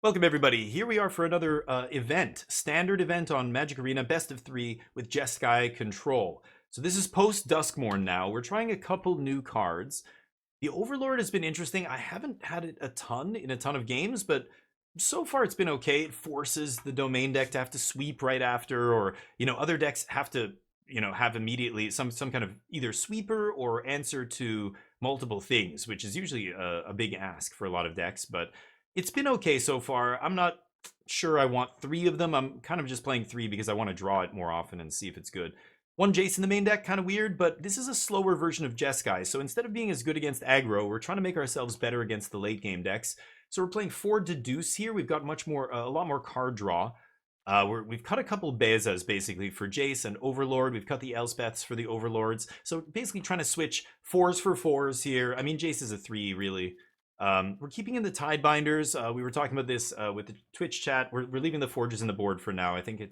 Welcome everybody. Here we are for another standard event on Magic Arena, best of 3 with Jeskai Control. So this is post Duskmorn now. We're trying a couple new cards. The Overlord has been interesting. I haven't had it a ton in a ton of games, but so far it's been okay. It forces the domain deck to have to sweep right after, or other decks have to have immediately some kind of either sweeper or answer to multiple things, which is usually a big ask for a lot of decks, but it's been okay so far. I'm not sure I want 3 of them. I'm kind of just playing 3 because I want to draw it more often and see if it's good. One Jace in the main deck, kind of weird, but this is a slower version of Jeskai, so instead of being as good against aggro, we're trying to make ourselves better against the late game decks. So we're playing 4 Deduce here. We've got a lot more card draw. We've cut a couple Bezas basically for Jace and Overlord. We've cut the Elspeths for the Overlords. So basically trying to switch 4s for 4s here. I mean, Jace is a 3 really. We're keeping in the Tidebinders. We were talking about this with the Twitch chat. We're leaving the Forges in the board for now. I think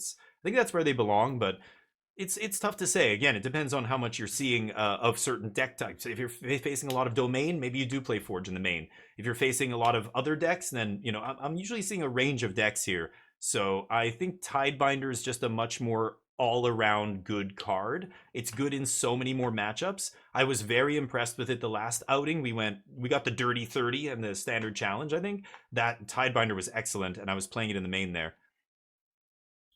that's where they belong, but it's tough to say. Again, it depends on how much you're seeing of certain deck types. If you're facing a lot of domain, maybe you do play Forge in the main. If you're facing a lot of other decks, then I'm usually seeing a range of decks here. So I think Tidebinder is just a much more all-around good card. It's good in so many more matchups. I was very impressed with it the last outing. We got the Dirty 30 and the Standard Challenge, I think. That Tidebinder was excellent, and I was playing it in the main there.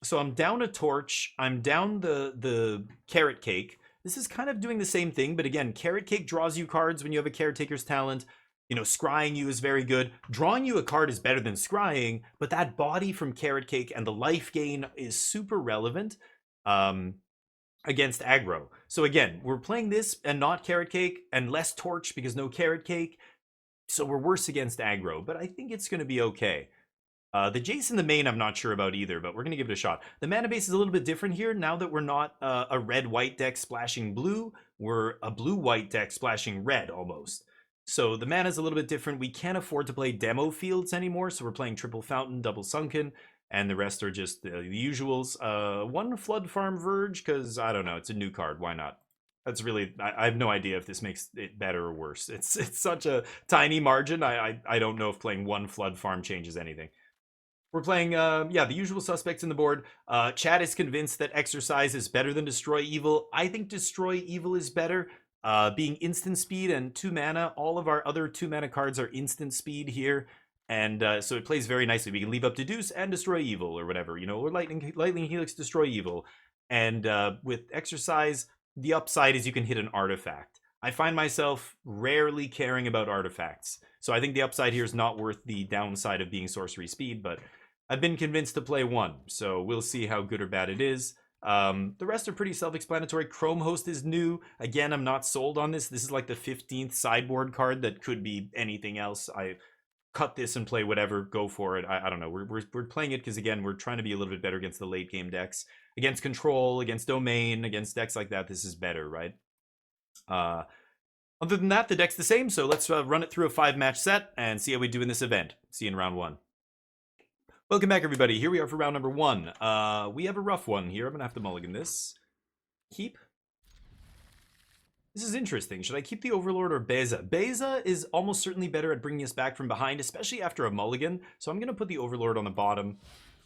So I'm down a Torch. I'm down the Carrot Cake. This is kind of doing the same thing, but again, Carrot Cake draws you cards when you have a Caretaker's Talent. Scrying you is very good. Drawing you a card is better than scrying, but that body from Carrot Cake and the life gain is super relevant against aggro. So again, we're playing this and not Carrot Cake and less Torch because no Carrot Cake. So we're worse against aggro, but I think it's going to be okay. The Jace in the main I'm not sure about either, but we're going to give it a shot. The mana base is a little bit different here. Now that we're not a red-white deck splashing blue, we're a blue-white deck splashing red almost. So the mana is a little bit different. We can't afford to play demo fields anymore, so we're playing triple Fountain, double Sunken, and the rest are just the usuals. One Floodfarm Verge, because, I don't know, it's a new card. Why not? That's really, I have no idea if this makes it better or worse. It's such a tiny margin. I don't know if playing one Flood Farm changes anything. We're playing, the usual suspects in the board. Chad is convinced that Exercise is better than Destroy Evil. I think Destroy Evil is better. Being instant speed and 2 mana, all of our other 2 mana cards are instant speed here. And so it plays very nicely. We can leave up Deduce and Destroy Evil or whatever, or Lightning Helix, Destroy Evil. And with Exercise, the upside is you can hit an artifact. I find myself rarely caring about artifacts. So I think the upside here is not worth the downside of being sorcery speed, but I've been convinced to play 1. So we'll see how good or bad it is. The rest are pretty self-explanatory. Chrome Host is new. Again, I'm not sold on this. This is like the 15th sideboard card that could be anything else. I cut this and play whatever. Go for it. I don't know. We're playing it because, again, we're trying to be a little bit better against the late game decks. Against Control, against Domain, against decks like that, this is better, right? Other than that, the deck's the same, so let's run it through a 5-match set and see how we do in this event. See you in round 1. Welcome back, everybody. Here we are for round number 1. We have a rough one here. I'm going to have to mulligan this. Keep. This is interesting. Should I keep the Overlord or Beza? Beza is almost certainly better at bringing us back from behind, especially after a mulligan. So I'm going to put the Overlord on the bottom.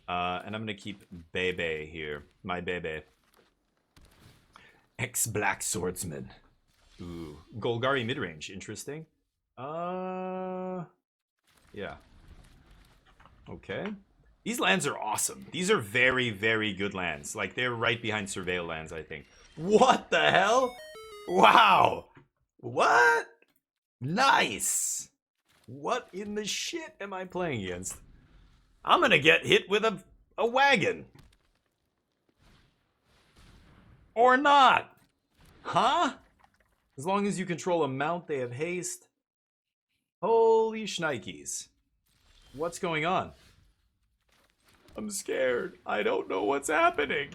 And I'm going to keep Bebe here. My Bebe. Ex-Black Swordsman. Ooh. Golgari midrange. Interesting. Yeah. Okay. These lands are awesome. These are very, very good lands. Like, they're right behind Surveil lands, I think. What the hell? Wow. What? Nice. What in the shit am I playing against? I'm gonna get hit with a wagon. Or not. Huh? As long as you control a mount, they have haste. Holy shnikes. What's going on? I'm scared. I don't know what's happening.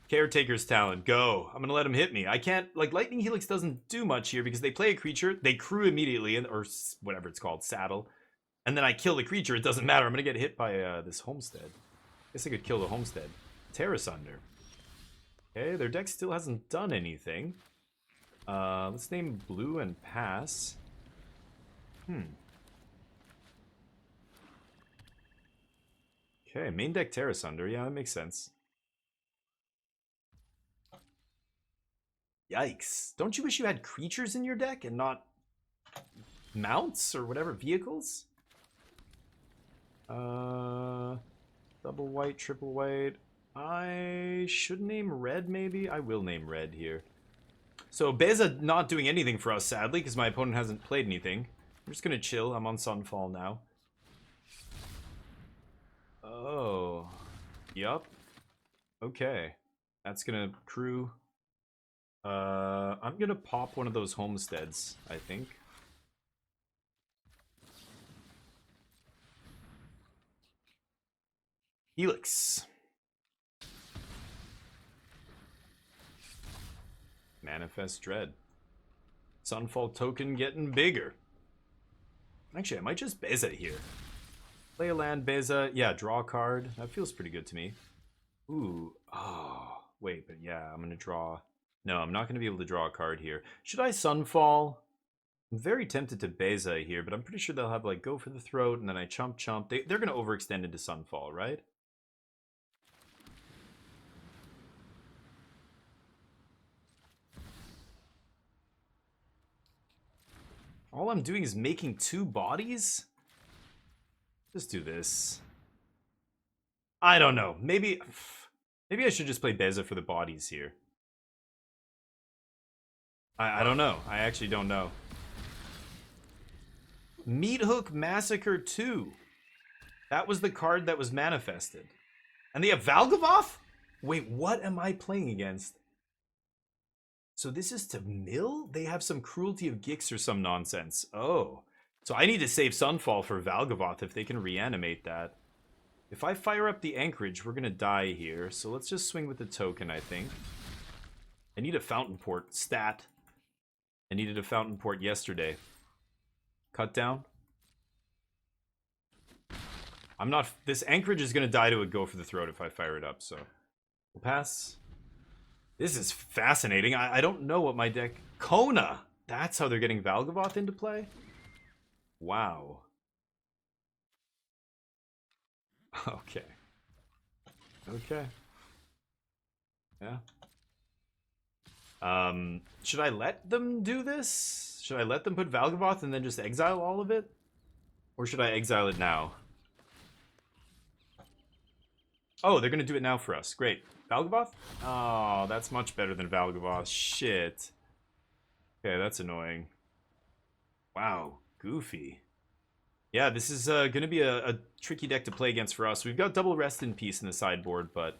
Caretaker's Talent, go. I'm gonna let him hit me. I can't, like, Lightning Helix doesn't do much here because they play a creature, they crew immediately, or whatever it's called, saddle, and then I kill the creature. It doesn't matter. I'm gonna get hit by this Homestead. Guess I could kill the Homestead. Terra Sunder. Okay, their deck still hasn't done anything. Let's name blue and pass. Okay, main deck Terrace Under. Yeah, that makes sense. Yikes. Don't you wish you had creatures in your deck and not mounts or whatever, vehicles? Double white, triple white. I should name red, maybe? I will name red here. So Beza not doing anything for us, sadly, because my opponent hasn't played anything. I'm just going to chill. I'm on Sunfall now. Oh. Yup. Okay. That's going to crew. I'm going to pop one of those homesteads, I think. Helix. Manifest Dread. Sunfall token getting bigger. Actually, I might just Beza here. Play a land, Beza. Yeah, draw a card. That feels pretty good to me. Ooh. Oh, wait, but yeah, I'm going to draw. No, I'm not going to be able to draw a card here. Should I Sunfall? I'm very tempted to Beza here, but I'm pretty sure they'll have, like, Go for the Throat, and then I chump. They're going to overextend into Sunfall, right? All I'm doing is making 2 bodies? Just do this. I don't know. Maybe I should just play Beza for the bodies here. I don't know. I actually don't know. Meat Hook Massacre 2. That was the card that was manifested. And they have Valgavoth? Wait, what am I playing against? So this is to mill? They have some Cruelty of Gix or some nonsense. Oh. So I need to save Sunfall for Valgavoth if they can reanimate that. If I fire up the Anchorage, we're going to die here. So let's just swing with the token, I think. I need a Fountainport stat. I needed a Fountainport yesterday. Cut down. I'm not... This Anchorage is going to die to a Go for the Throat if I fire it up, so... We'll pass. This is fascinating. I don't know what my deck... Kona! That's how they're getting Valgavoth into play? Wow. Okay. Okay. Yeah. Should I let them do this? Should I let them put Valgavoth and then just exile all of it? Or should I exile it now? Oh, they're gonna do it now for us. Great. Valgavoth? Oh, that's much better than Valgavoth. Shit. Okay, that's annoying. Wow. Goofy. Yeah, this is gonna be a tricky deck to play against for us. We've got double Rest in Peace in the sideboard, but...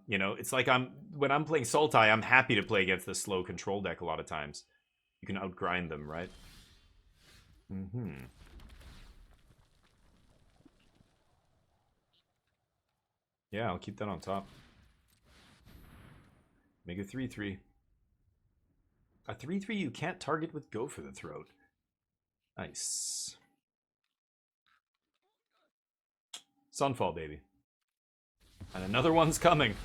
you know, it's like when I'm playing Sultai, I'm happy to play against the slow control deck a lot of times. You can outgrind them, right? Mm-hmm. Yeah, I'll keep that on top. Make a 3/3. A 3/3 you can't target with Go for the Throat. Nice. Sunfall, baby. And another one's coming.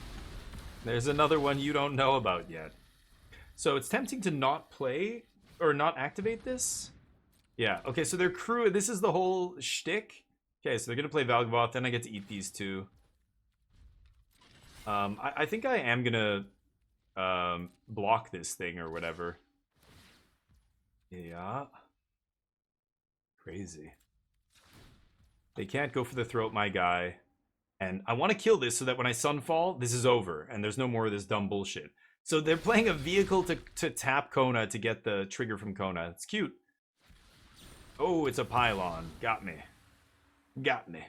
There's another one you don't know about yet. So it's tempting to not play or not activate this. Yeah, okay, so their crew, this is the whole shtick. Okay, so they're gonna play Valgavoth, then I get to eat these two. I think I am gonna block this thing or whatever. Yeah. Crazy. They can't Go for the Throat, my guy. And I want to kill this so that when I Sunfall, this is over, and there's no more of this dumb bullshit. So they're playing a vehicle to tap Kona to get the trigger from Kona. It's cute. Oh, it's a pylon. Got me. Got me.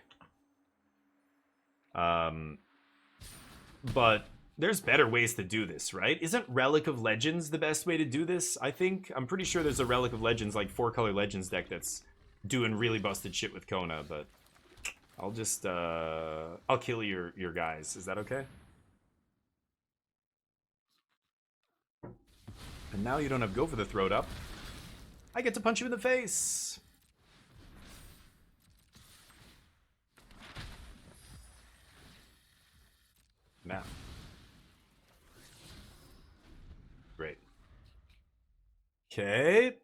But there's better ways to do this, right? Isn't Relic of Legends the best way to do this, I think? I'm pretty sure there's a Relic of Legends, like 4-color Legends deck that's doing really busted shit with Kona, but... I'll just, I'll kill your guys. Is that okay? And now you don't have Go for the Throat up. I get to punch you in the face. Now. Great. Okay.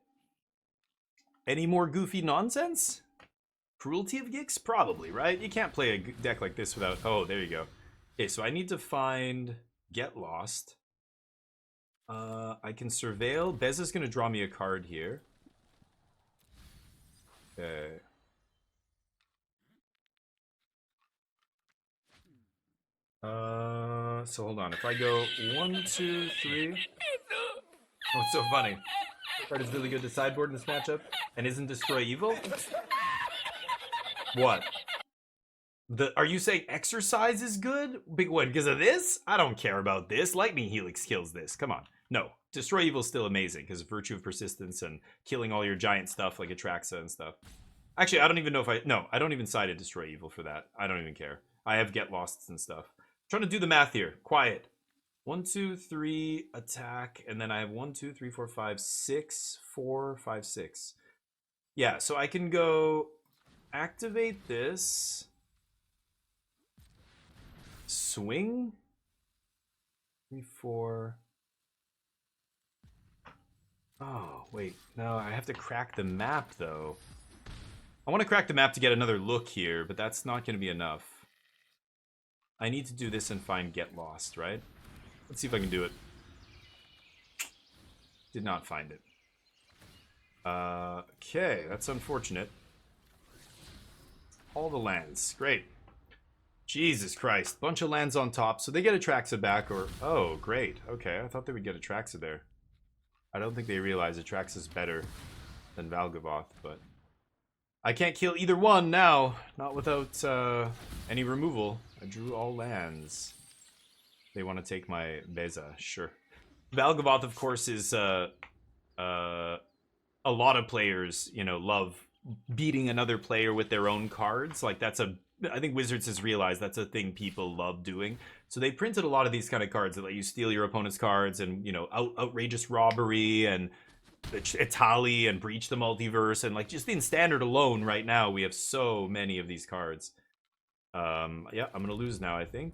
Any more goofy nonsense? Cruelty of Gix? Probably, right? You can't play a deck like this without... Oh, there you go. Okay, so I need to find Get Lost. I can Surveil. Beza's going to draw me a card here. Okay. So hold on. If I go 1, 2, 3... Oh, it's so funny. Card is really good to sideboard in this matchup. And isn't Destroy Evil? What? Are you saying Exercise is good? Big one because of this? I don't care about this. Lightning Helix kills this. Come on. No. Destroy Evil is still amazing because of Virtue of Persistence and killing all your giant stuff like Atraxa and stuff. Actually, I don't even know if I... No, I don't even side at Destroy Evil for that. I don't even care. I have Get Losts and stuff. I'm trying to do the math here. Quiet. 1, 2, 3, attack, and then I have 1, 2, 3, 4, 5, 6, 4, 5, 6. Yeah, so I can go activate this, swing, 3, 4. Oh, wait, no, I have to crack the map, though. I want to crack the map to get another look here, but that's not going to be enough. I need to do this and find Get Lost, right? Let's see if I can do it. Did not find it. Okay, that's unfortunate. All the lands. Great. Jesus Christ. Bunch of lands on top. So they get Atraxa back or... Oh, great. Okay, I thought they would get Atraxa there. I don't think they realize Atraxa is better than Valgavoth, but... I can't kill either one now. Not without any removal. I drew all lands. They want to take my Beza, sure. Valgavoth, of course, is a lot of players, you know, love beating another player with their own cards. Like that's I think Wizards has realized that's a thing people love doing. So they printed a lot of these kind of cards that let you steal your opponent's cards and, you know, outrageous robbery and Itali and breach the multiverse and like just in standard alone right now we have so many of these cards. Yeah, I'm gonna lose now, I think.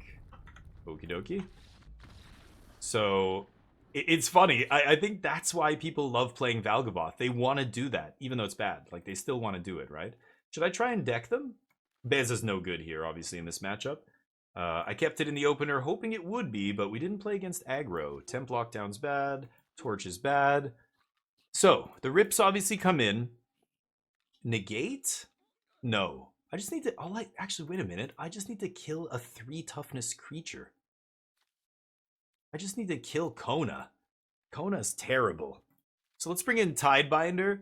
Okie dokie. So it's funny. I think that's why people love playing Valgavoth. They want to do that, even though it's bad. Like they still want to do it, right? Should I try and deck them? Beza's no good here, obviously, in this matchup. I kept it in the opener, hoping it would be, but we didn't play against aggro. Temp lockdown's bad. Torch is bad. So the rips obviously come in. Negate? No. I just need to... actually, wait a minute. I just need to kill a 3 toughness creature. I just need to kill Kona. Kona's terrible. So let's bring in Tidebinder.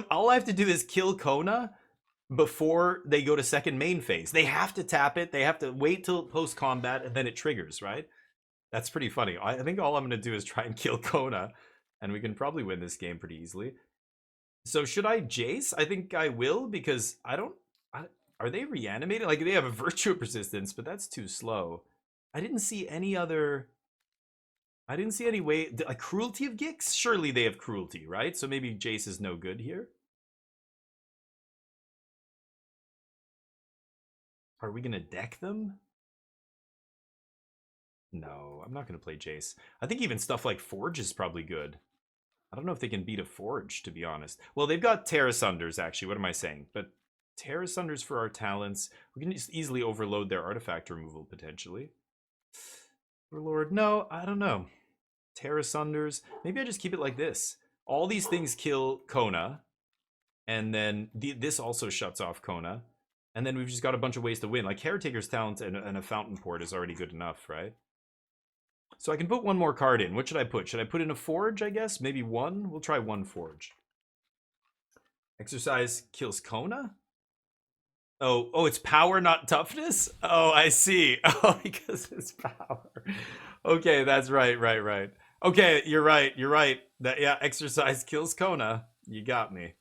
All I have to do is kill Kona before they go to second main phase. They have to tap it. They have to wait till post-combat, and then it triggers, right? That's pretty funny. I think all I'm going to do is try and kill Kona, and we can probably win this game pretty easily. So should I Jace? I think I will, because I don't... Are they reanimated? Like, they have a Virtue of Persistence, but that's too slow. I didn't see any other... I didn't see any way... A Cruelty of Gix? Surely they have Cruelty, right? So maybe Jace is no good here. Are we going to deck them? No, I'm not going to play Jace. I think even stuff like Forge is probably good. I don't know if they can beat a Forge, to be honest. Well, they've got Terra Sunders, actually. What am I saying? But Terra Sunders for our talents. We can just easily overload their artifact removal, potentially. Overlord, no, I don't know. Terra Sunders. Maybe I just keep it like this. All these things kill Kona. And then this also shuts off Kona. And then we've just got a bunch of ways to win. Like Caretaker's talent and a Fountainport is already good enough, right? So I can put one more card in. What should I put? Should I put in a Forge, I guess? Maybe one? We'll try one Forge. Exercise kills Kona? Oh, it's power, not toughness? Oh, I see. Oh, because it's power. Okay, that's right. Okay, you're right. Yeah, exercise kills Kona. You got me.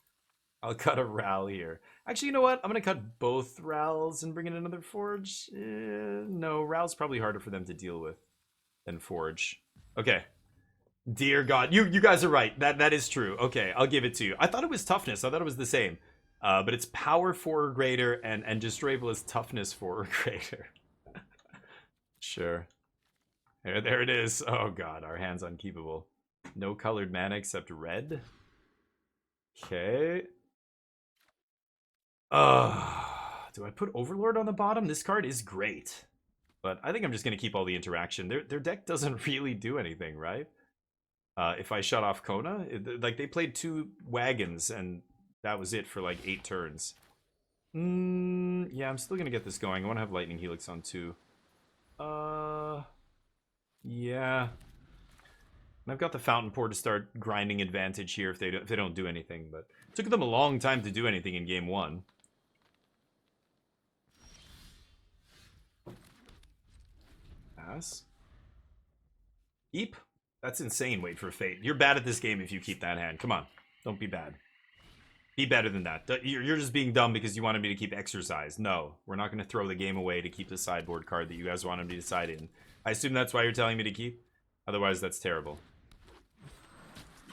I'll cut a Ral here. Actually, you know what? I'm going to cut both Rals and bring in another Forge. No, Ral's probably harder for them to deal with than Forge. Okay. Dear God. You guys are right. That is true. Okay, I'll give it to you. I thought it was toughness. I thought it was the same. But it's power 4 or greater, and Destroyable is toughness 4 or greater. Sure. There it is. Oh God, our hand's unkeepable. No colored mana except red. Okay. Do I put Overlord on the bottom? This card is great. But I think I'm just going to keep all the interaction. Their deck doesn't really do anything, right? If I shut off Kona, like they played 2 wagons and that was it for like 8 turns. Yeah, I'm still going to get this going. I want to have Lightning Helix on too. Yeah. And I've got the Fountainport to start grinding advantage here if they don't do anything. But it took them a long time to do anything in game 1. Pass. Keep? That's insane. Wait for Fate. You're bad at this game if you keep that hand. Come on. Don't be bad. Be better than that. You're just being dumb because you wanted me to keep Exercise. No. We're not going to throw the game away to keep the sideboard card that you guys wanted me to side in. I assume that's why you're telling me to keep? Otherwise, that's terrible.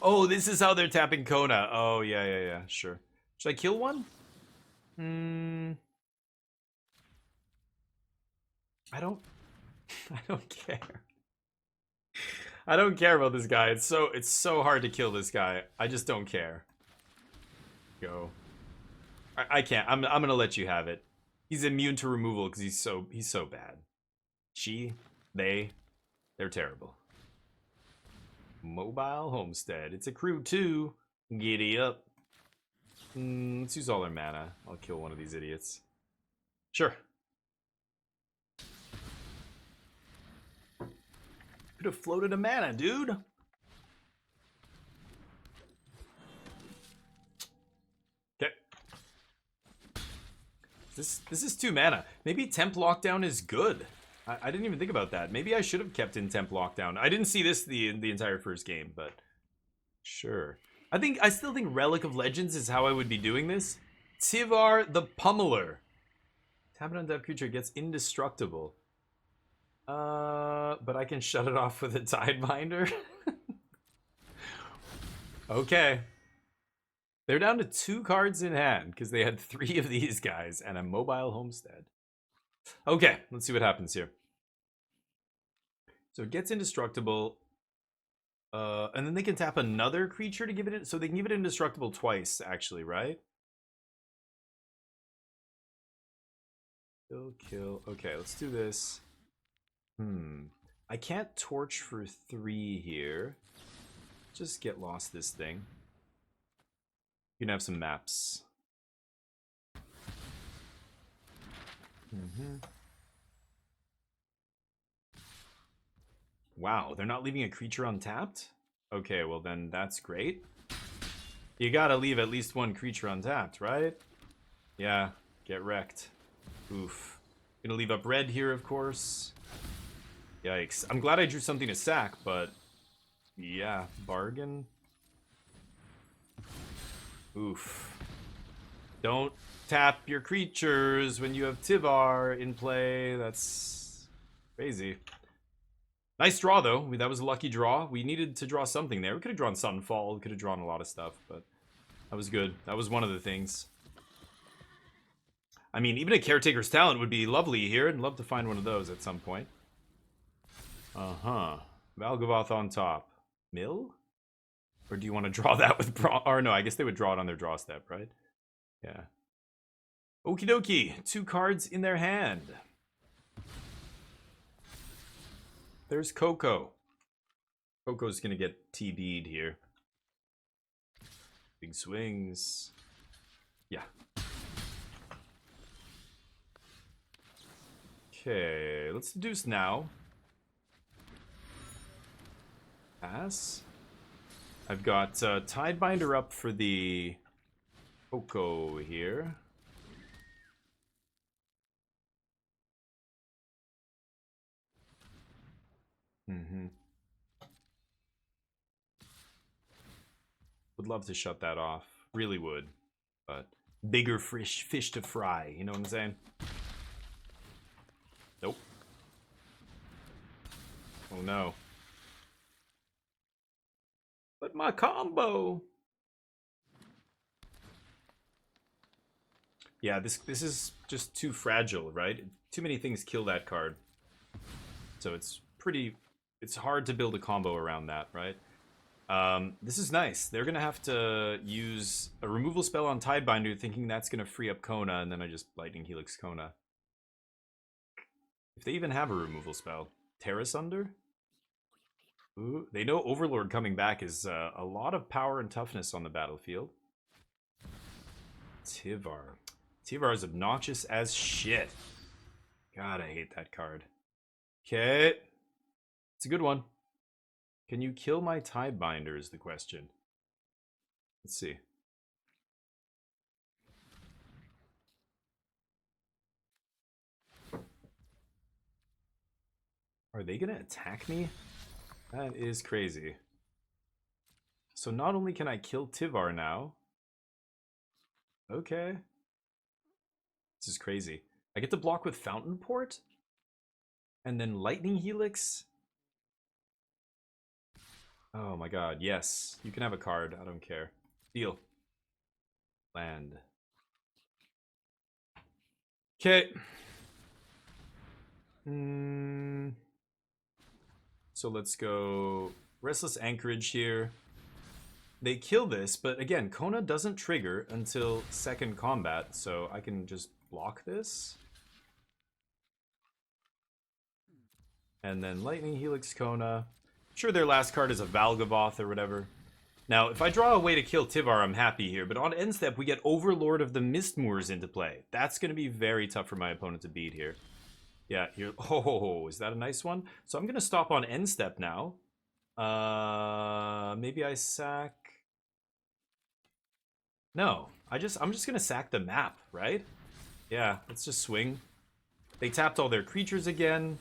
Oh, this is how they're tapping Kona. Oh, yeah. Sure. Should I kill one? I don't care. I don't care about this guy. It's so hard to kill this guy. I just don't care. Go. I can't. I'm gonna let you have it. He's immune to removal because he's so bad. They're terrible. Mobile Homestead. It's a crew too. Giddy up. Let's use all our mana. I'll kill one of these idiots. Sure. Could have floated a mana, dude. Okay. This is 2 mana. Maybe Temp Lockdown is good. I didn't even think about that. Maybe I should have kept in Temp Lockdown. I didn't see this the entire first game, but sure. I still think Relic of Legends is how I would be doing this. Tivar the Pummeler. Tap an untapped creature, gets indestructible. But I can shut it off with a Tidebinder. Okay. They're down to 2 cards in hand because they had 3 of these guys and a Mobile Homestead. Okay, let's see what happens here. So it gets indestructible. And then they can tap another creature to give it... So they can give it indestructible twice, actually, right? Kill. Okay, let's do this. I can't torch for 3 here. Just get lost this thing. You can have some maps. Wow, they're not leaving a creature untapped? Okay, well then that's great. You gotta leave at least 1 creature untapped, right? Yeah, get wrecked. Oof. Gonna leave up red here, of course. Yikes. I'm glad I drew something to sack, but... yeah, bargain. Oof. Don't tap your creatures when you have Tivar in play. That's crazy. Nice draw, though. That was a lucky draw. We needed to draw something there. We could have drawn Sunfall. We could have drawn a lot of stuff, but that was good. That was one of the things. I mean, even a Caretaker's Talent would be lovely here. I'd love to find one of those at some point. Valgavoth on top. Mill? Or do you want to draw that with or no, I guess they would draw it on their draw step, right? Yeah. Okie dokie. 2 cards in their hand. There's Coco. Coco's gonna get TB'd here. Big swings. Yeah. Okay, let's deduce now. Pass. I've got Tidebinder up for the Coco here. Would love to shut that off. Really would. But bigger fish to fry. You know what I'm saying? Nope. Oh no. But my combo. Yeah, this is just too fragile, right? Too many things kill that card. So it's hard to build a combo around that, right? This is nice. They're gonna have to use a removal spell on Tidebinder, thinking that's gonna free up Kona, and then I just Lightning Helix Kona. If they even have a removal spell. Terrace Under? Ooh, they know Overlord coming back is a lot of power and toughness on the battlefield. Tivar. Tivar is obnoxious as shit. God, I hate that card. Okay. It's a good one. Can you kill my Tidebinder is the question. Let's see. Are they gonna attack me? That is crazy. So not only can I kill Tivar now. Okay. This is crazy. I get to block with Fountainport? And then Lightning Helix? Oh my god, yes. You can have a card, I don't care. Deal. Land. Okay. So let's go Restless Anchorage here. They kill this, but again, Kona doesn't trigger until second combat, so I can just block this. And then Lightning Helix Kona. Sure, their last card is a Valgavoth or whatever. Now, if I draw a way to kill Tivar, I'm happy here, but on end step, we get Overlord of the Mistmoors into play. That's going to be very tough for my opponent to beat here. Yeah, here. Oh, is that a nice one? So I'm going to stop on end step now. Maybe I sack... No, I'm just going to sack the map, right? Yeah, let's just swing. They tapped all their creatures again.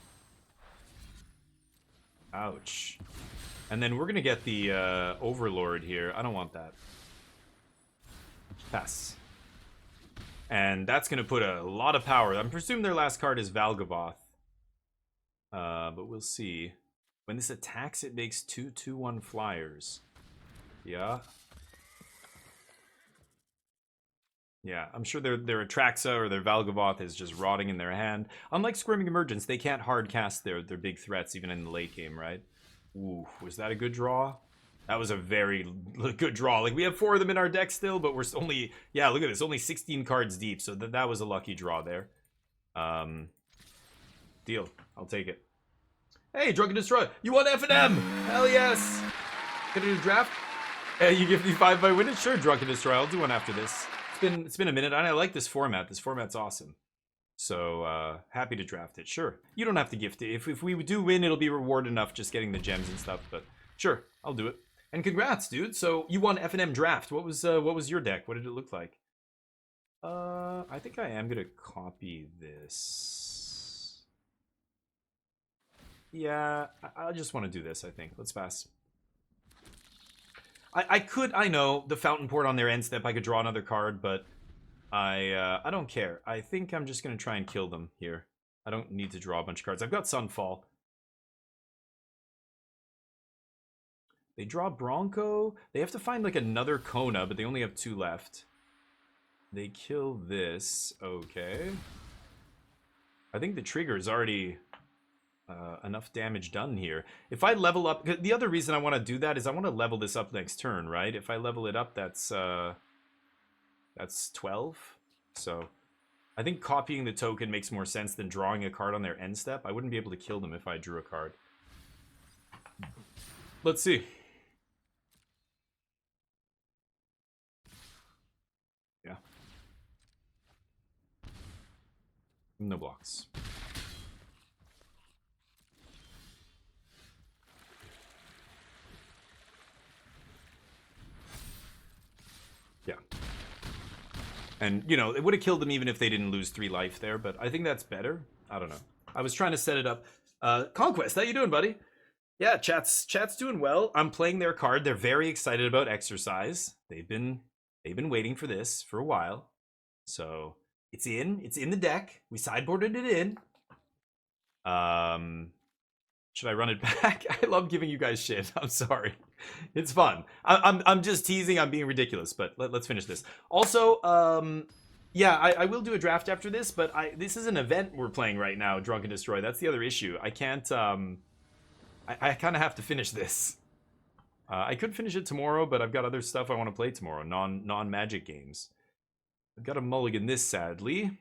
Ouch. And then we're going to get the Overlord here. I don't want that. Pass. And that's going to put a lot of power. I'm presuming their last card is Valgavoth. But we'll see. When this attacks, it makes 2/2/1 flyers. Yeah. Yeah, I'm sure their Atraxa or their Valgavoth is just rotting in their hand. Unlike Squirming Emergence, they can't hard cast their big threats even in the late game, right? Ooh, was that a good draw? That was a very good draw. Like, we have 4 of them in our deck still, but we're only... Yeah, look at this. Only 16 cards deep, so that was a lucky draw there. Deal. I'll take it. Hey, Drunken Destroy! You want F&M! Hell yes! Can I do a draft? Hey, you give me 5 by winning? Sure, Drunken Destroy. I'll do one after this. It's been a minute, and I like this format. This format's awesome. So, happy to draft it. Sure. You don't have to gift it. If we do win, it'll be reward enough just getting the gems and stuff, but sure, I'll do it. And congrats, dude. So, you won F&M draft. What was your deck? What did it look like? I think I am gonna copy this. Yeah, I just want to do this, I think. Let's pass. I know, the Fountainport on their end step, I could draw another card, but I don't care. I think I'm just going to try and kill them here. I don't need to draw a bunch of cards. I've got Sunfall. They draw Bronco. They have to find, like, another Kona, but they only have 2 left. They kill this. Okay. I think the trigger is already... enough damage done here. If I level up... The other reason I want to do that is I want to level this up next turn, right? If I level it up, that's 12. So I think copying the token makes more sense than drawing a card on their end step. I wouldn't be able to kill them if I drew a card. Let's see. Yeah. No blocks. Yeah. And, you know, it would have killed them even if they didn't lose 3 life there, but I think that's better. I don't know. I was trying to set it up. Conquest, how you doing, buddy? Yeah, chat's doing well. I'm playing their card. They're very excited about Exercise. They've been waiting for this for a while. So, it's in the deck. We sideboarded it in. Should I run it back? I love giving you guys shit. I'm sorry. It's fun. I'm just teasing. I'm being ridiculous, but let's finish this. Also, yeah, I will do a draft after this, but this is an event we're playing right now, Drunken Destroy. That's the other issue. I can't, I kind of have to finish this. I could finish it tomorrow, but I've got other stuff I want to play tomorrow, non-Magic games. I've got to mulligan this, sadly.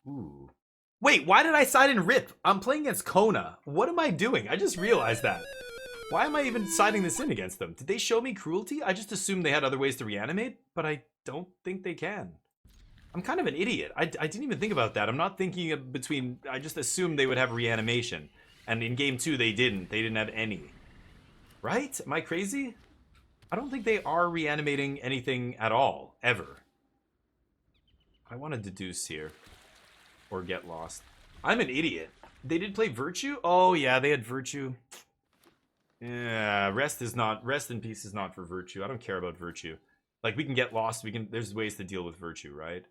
Ooh. Wait, why did I side in Rip? I'm playing against Kona. What am I doing? I just realized that. Why am I even siding this in against them? Did they show me cruelty? I just assumed they had other ways to reanimate, but I don't think they can. I'm kind of an idiot. I didn't even think about that. I'm not thinking of between... I just assumed they would have reanimation. And in Game 2, they didn't. They didn't have any. Right? Am I crazy? I don't think they are reanimating anything at all. Ever. I want to deduce here. Or get lost. I'm an idiot. They did play Virtue? Oh, yeah, they had Virtue. Yeah, rest in peace is not for Virtue. I don't care about Virtue. Like, we can get lost. There's ways to deal with Virtue, right?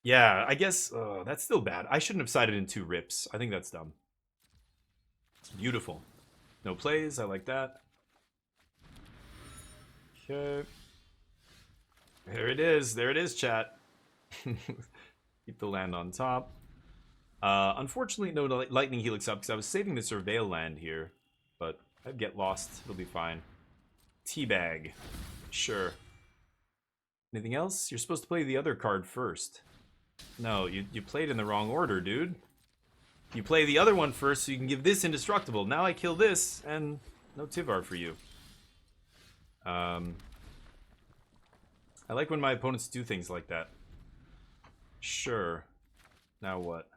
Yeah, I guess that's still bad. I shouldn't have sided in 2 rips. I think that's dumb. Beautiful. No plays. I like that. Okay. There it is. There it is, chat. Keep the land on top. Unfortunately, no Lightning Helix up because I was saving the Surveil land here. But I'd get lost. It'll be fine. Teabag. Sure. Anything else? You're supposed to play the other card first. No, you played in the wrong order, dude. You play the other one first so you can give this indestructible. Now I kill this, and no Tivar for you. I like when my opponents do things like that. Sure. Now what?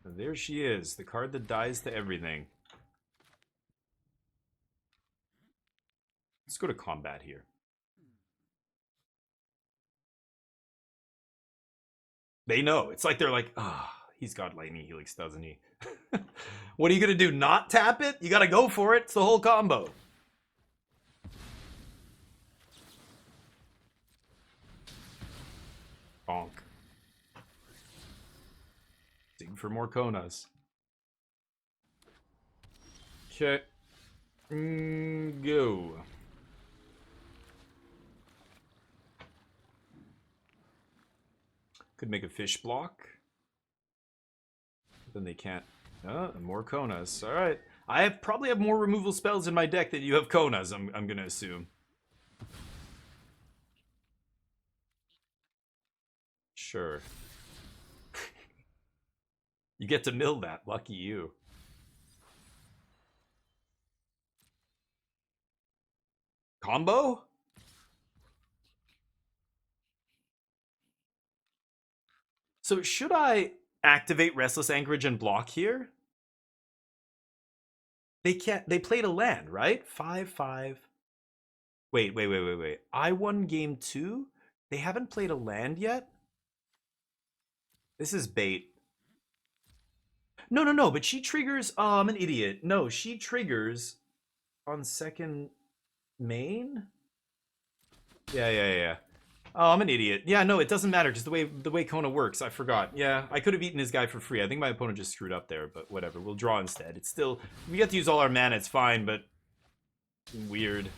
There she is, the card that dies to everything. Let's go to combat here. They know. It's like they're like, ah, oh, he's got Lightning Helix, doesn't he? What are you going to do? Not tap it? You got to go for it. It's the whole combo. Bonk. Dig for more Konas. Okay. Go. Could make a fish block. Then they can't. Oh, more Konas. Alright. I probably have more removal spells in my deck than you have Konas, I'm gonna assume. Sure. You get to mill that. Lucky you. Combo? So should I activate Restless Anchorage and block here? They can't. They played a land, right? 5/5. Wait. I won game 2. They haven't played a land yet. This is bait. No. But she triggers. Oh, I'm an idiot. No, she triggers on second main. Yeah. Oh, I'm an idiot. Yeah, no, it doesn't matter because the way Kona works, I forgot. Yeah, I could have eaten his guy for free. I think my opponent just screwed up there, but whatever. We'll draw instead. It's still, we get to use all our mana. It's fine, but weird.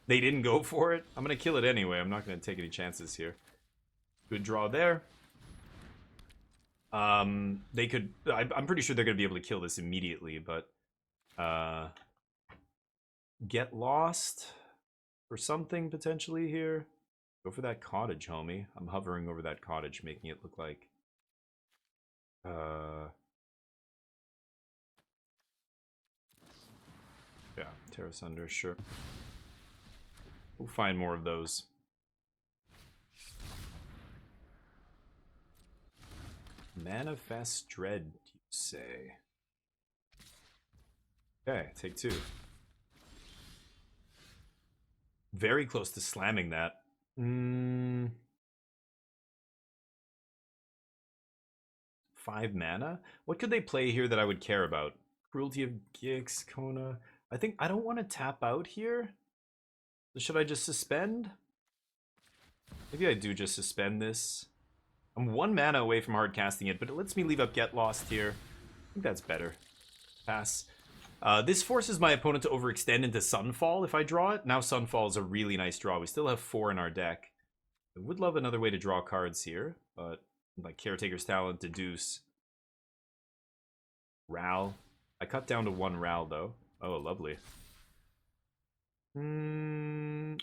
They didn't go for it. I'm gonna kill it anyway. I'm not gonna take any chances here. Good draw there. They could. I'm pretty sure they're gonna be able to kill this immediately, but get lost or something potentially here. Go for that cottage, homie. I'm hovering over that cottage, making it look like... Yeah, Terrace Under, sure. We'll find more of those. Manifest Dread, you say? Okay, take 2. Very close to slamming that. 5 mana? What could they play here that I would care about? Cruelty of Gix, Kona. I think I don't want to tap out here. So should I just suspend? Maybe I do just suspend this. I'm 1 mana away from hard casting it, but it lets me leave up Get Lost here. I think that's better. Pass. This forces my opponent to overextend into Sunfall if I draw it. Now Sunfall is a really nice draw. We still have 4 in our deck. I would love another way to draw cards here, but like Caretaker's Talent, Deduce. Ral. I cut down to 1 Ral, though. Oh, lovely.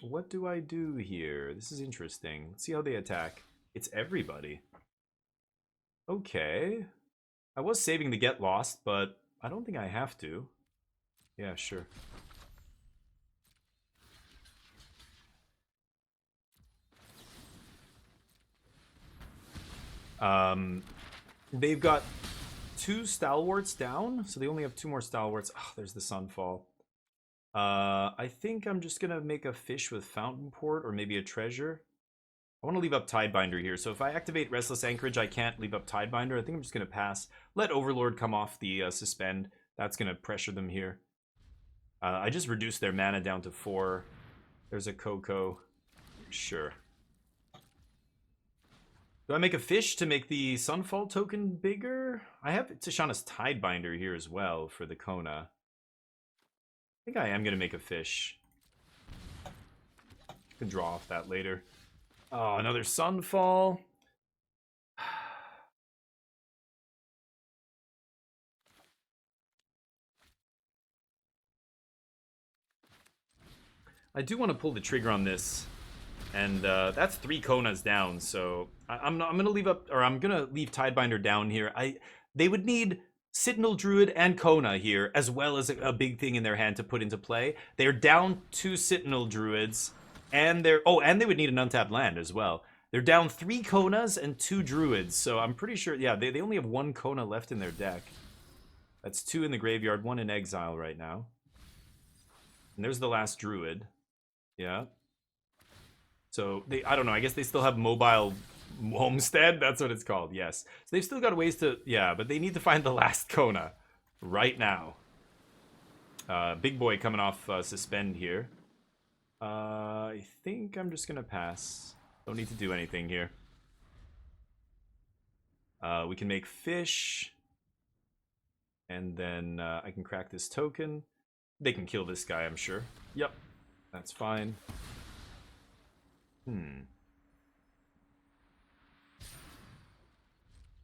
What do I do here? This is interesting. Let's see how they attack. It's everybody. Okay. I was saving to get lost, but I don't think I have to. Yeah, sure. They've got 2 stalwarts down, so they only have 2 more stalwarts. Oh, there's the Sunfall. I think I'm just gonna make a fish with Fountainport or maybe a treasure. I want to leave up Tidebinder here, so if I activate Restless Anchorage, I can't leave up Tidebinder. I think I'm just gonna pass. Let Overlord come off the suspend. That's gonna pressure them here. I just reduced their mana down to 4. There's a Coco. Sure. Do I make a fish to make the Sunfall token bigger? I have Tishana's Tidebinder here as well for the Kona. I think I am going to make a fish. I can draw off that later. Oh, another Sunfall. I do want to pull the trigger on this. And that's 3 Konas down, so I'm gonna leave up, or I'm gonna leave Tidebinder down here. They would need Sentinel Druid and Kona here, as well as a big thing in their hand to put into play. They're down 2 Sentinel Druids, and and they would need an untapped land as well. They're down 3 Konas and 2 Druids, so I'm pretty sure, yeah, they only have 1 Kona left in their deck. That's 2 in the graveyard, 1 in exile right now. And there's the last Druid. Yeah. So, I don't know, I guess they still have mobile homestead? That's what it's called, yes. So they've still got ways to, yeah, but they need to find the last Kona right now. Big boy coming off suspend here. I think I'm just going to pass. Don't need to do anything here. We can make fish. And then I can crack this token. They can kill this guy, I'm sure. Yep, that's fine.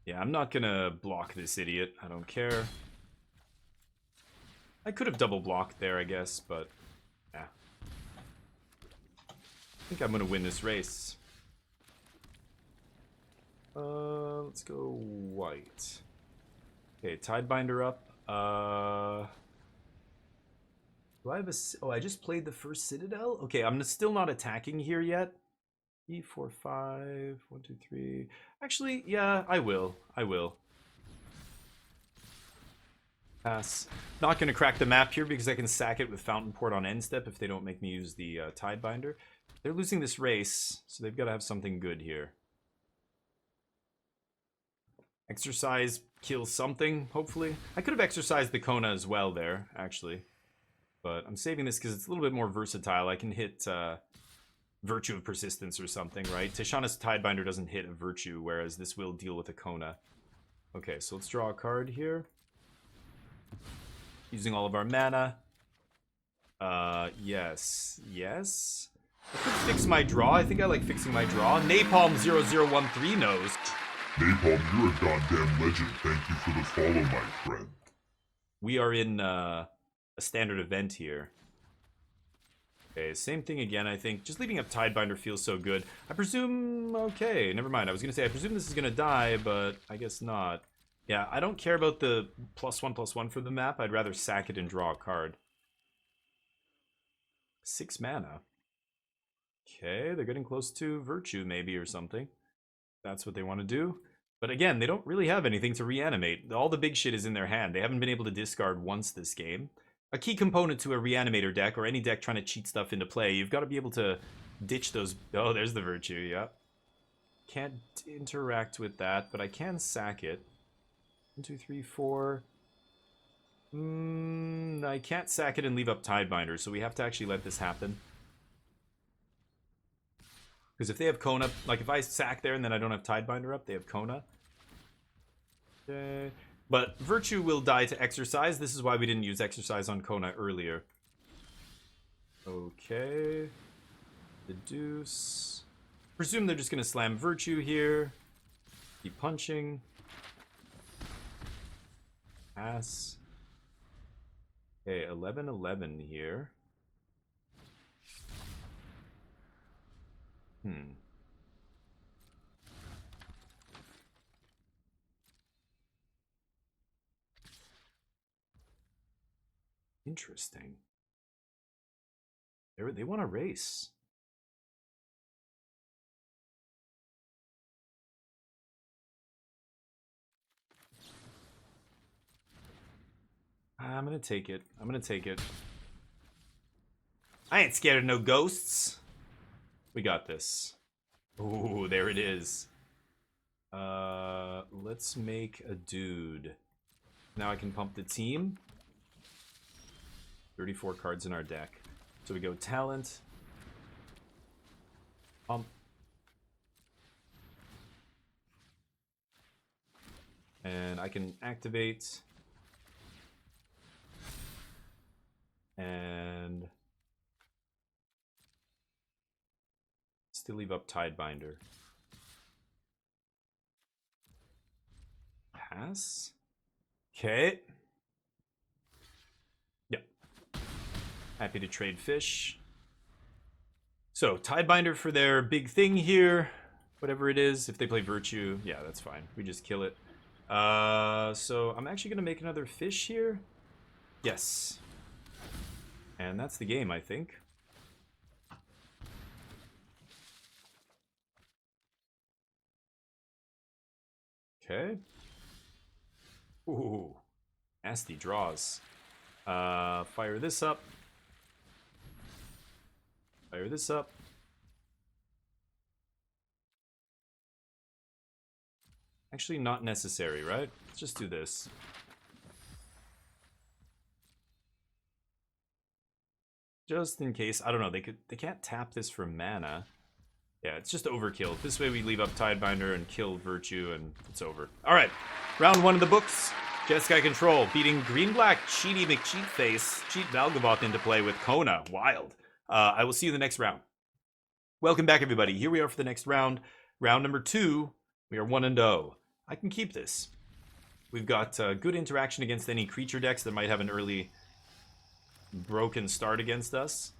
Yeah, I'm not gonna block this idiot. I don't care. I could have double blocked there, I guess, but yeah. I think I'm gonna win this race. Let's go white. Okay, Tidebinder up. Do I have a... Oh, I just played the first Citadel? Okay, I'm still not attacking here yet. 3, 4, 5, 1, 2, 3. Actually, yeah, I will. Pass. Not going to crack the map here because I can sack it with Fountainport on end step if they don't make me use the Tidebinder. They're losing this race, so they've got to have something good here. Exercise kills something, hopefully. I could have exercised the Kona as well there, actually. But I'm saving this because it's a little bit more versatile. I can hit... Virtue of Persistence or something, right? Tishana's Tidebinder doesn't hit a Virtue, whereas this will deal with a Kona. Okay, so let's draw a card here. Using all of our mana. Yes. I could fix my draw. I think I like fixing my draw. Napalm0013 knows. Napalm, you're a goddamn legend. Thank you for the follow, my friend. We are in a standard event here. Okay, same thing again, I think. Just leaving up Tidebinder feels so good. I presume... Okay, never mind. I was going to say, I presume this is going to die, but I guess not. Yeah, I don't care about the +1/+1 for the map. I'd rather sack it and draw a card. 6 mana. Okay, they're getting close to Virtue, maybe, or something. That's what they want to do. But again, they don't really have anything to reanimate. All the big shit is in their hand. They haven't been able to discard once this game. A key component to a reanimator deck, or any deck trying to cheat stuff into play, you've got to be able to ditch those... Oh, there's the Virtue, yeah. Can't interact with that, but I can sack it. 1, 2, 3, 4... I can't sack it and leave up Tidebinder, so we have to actually let this happen. Because if they have Kona... Like, if I sack there and then I don't have Tidebinder up, they have Kona. Okay... But Virtue will die to Exercise. This is why we didn't use Exercise on Kona earlier. Okay. Deduce. Presume they're just going to slam Virtue here. Keep punching. Pass. Okay, 11-11 here. Interesting. They want to race. I'm gonna take it. I'm gonna take it. I ain't scared of no ghosts. We got this. Ooh, there it is. Let's make a dude. Now I can pump the team. 34 cards in our deck. So we go talent. Pump. And I can activate. And still leave up Tidebinder. Pass. Okay. Yep. Happy to trade fish. So Tidebinder for their big thing here. Whatever it is. If they play Virtue, yeah, that's fine. We just kill it. So I'm actually gonna make another fish here. Yes. And that's the game, I think. Okay. Ooh. Nasty draws. Fire this up. Fire this up. Actually, not necessary, right? Let's just do this. Just in case. I don't know. They can't tap this for mana. Yeah, it's just overkill. This way we leave up Tidebinder and kill Virtue, and it's over. All right, round 1 of the books. Jeskai Control beating Green-Black Cheaty McCheatface. Cheat Valgavoth into play with Kona. Wild. I will see you in the next round. Welcome back, everybody. Here we are for the next round. Round number 2. We are 1-0. I can keep this. We've got good interaction against any creature decks that might have an early broken start against us.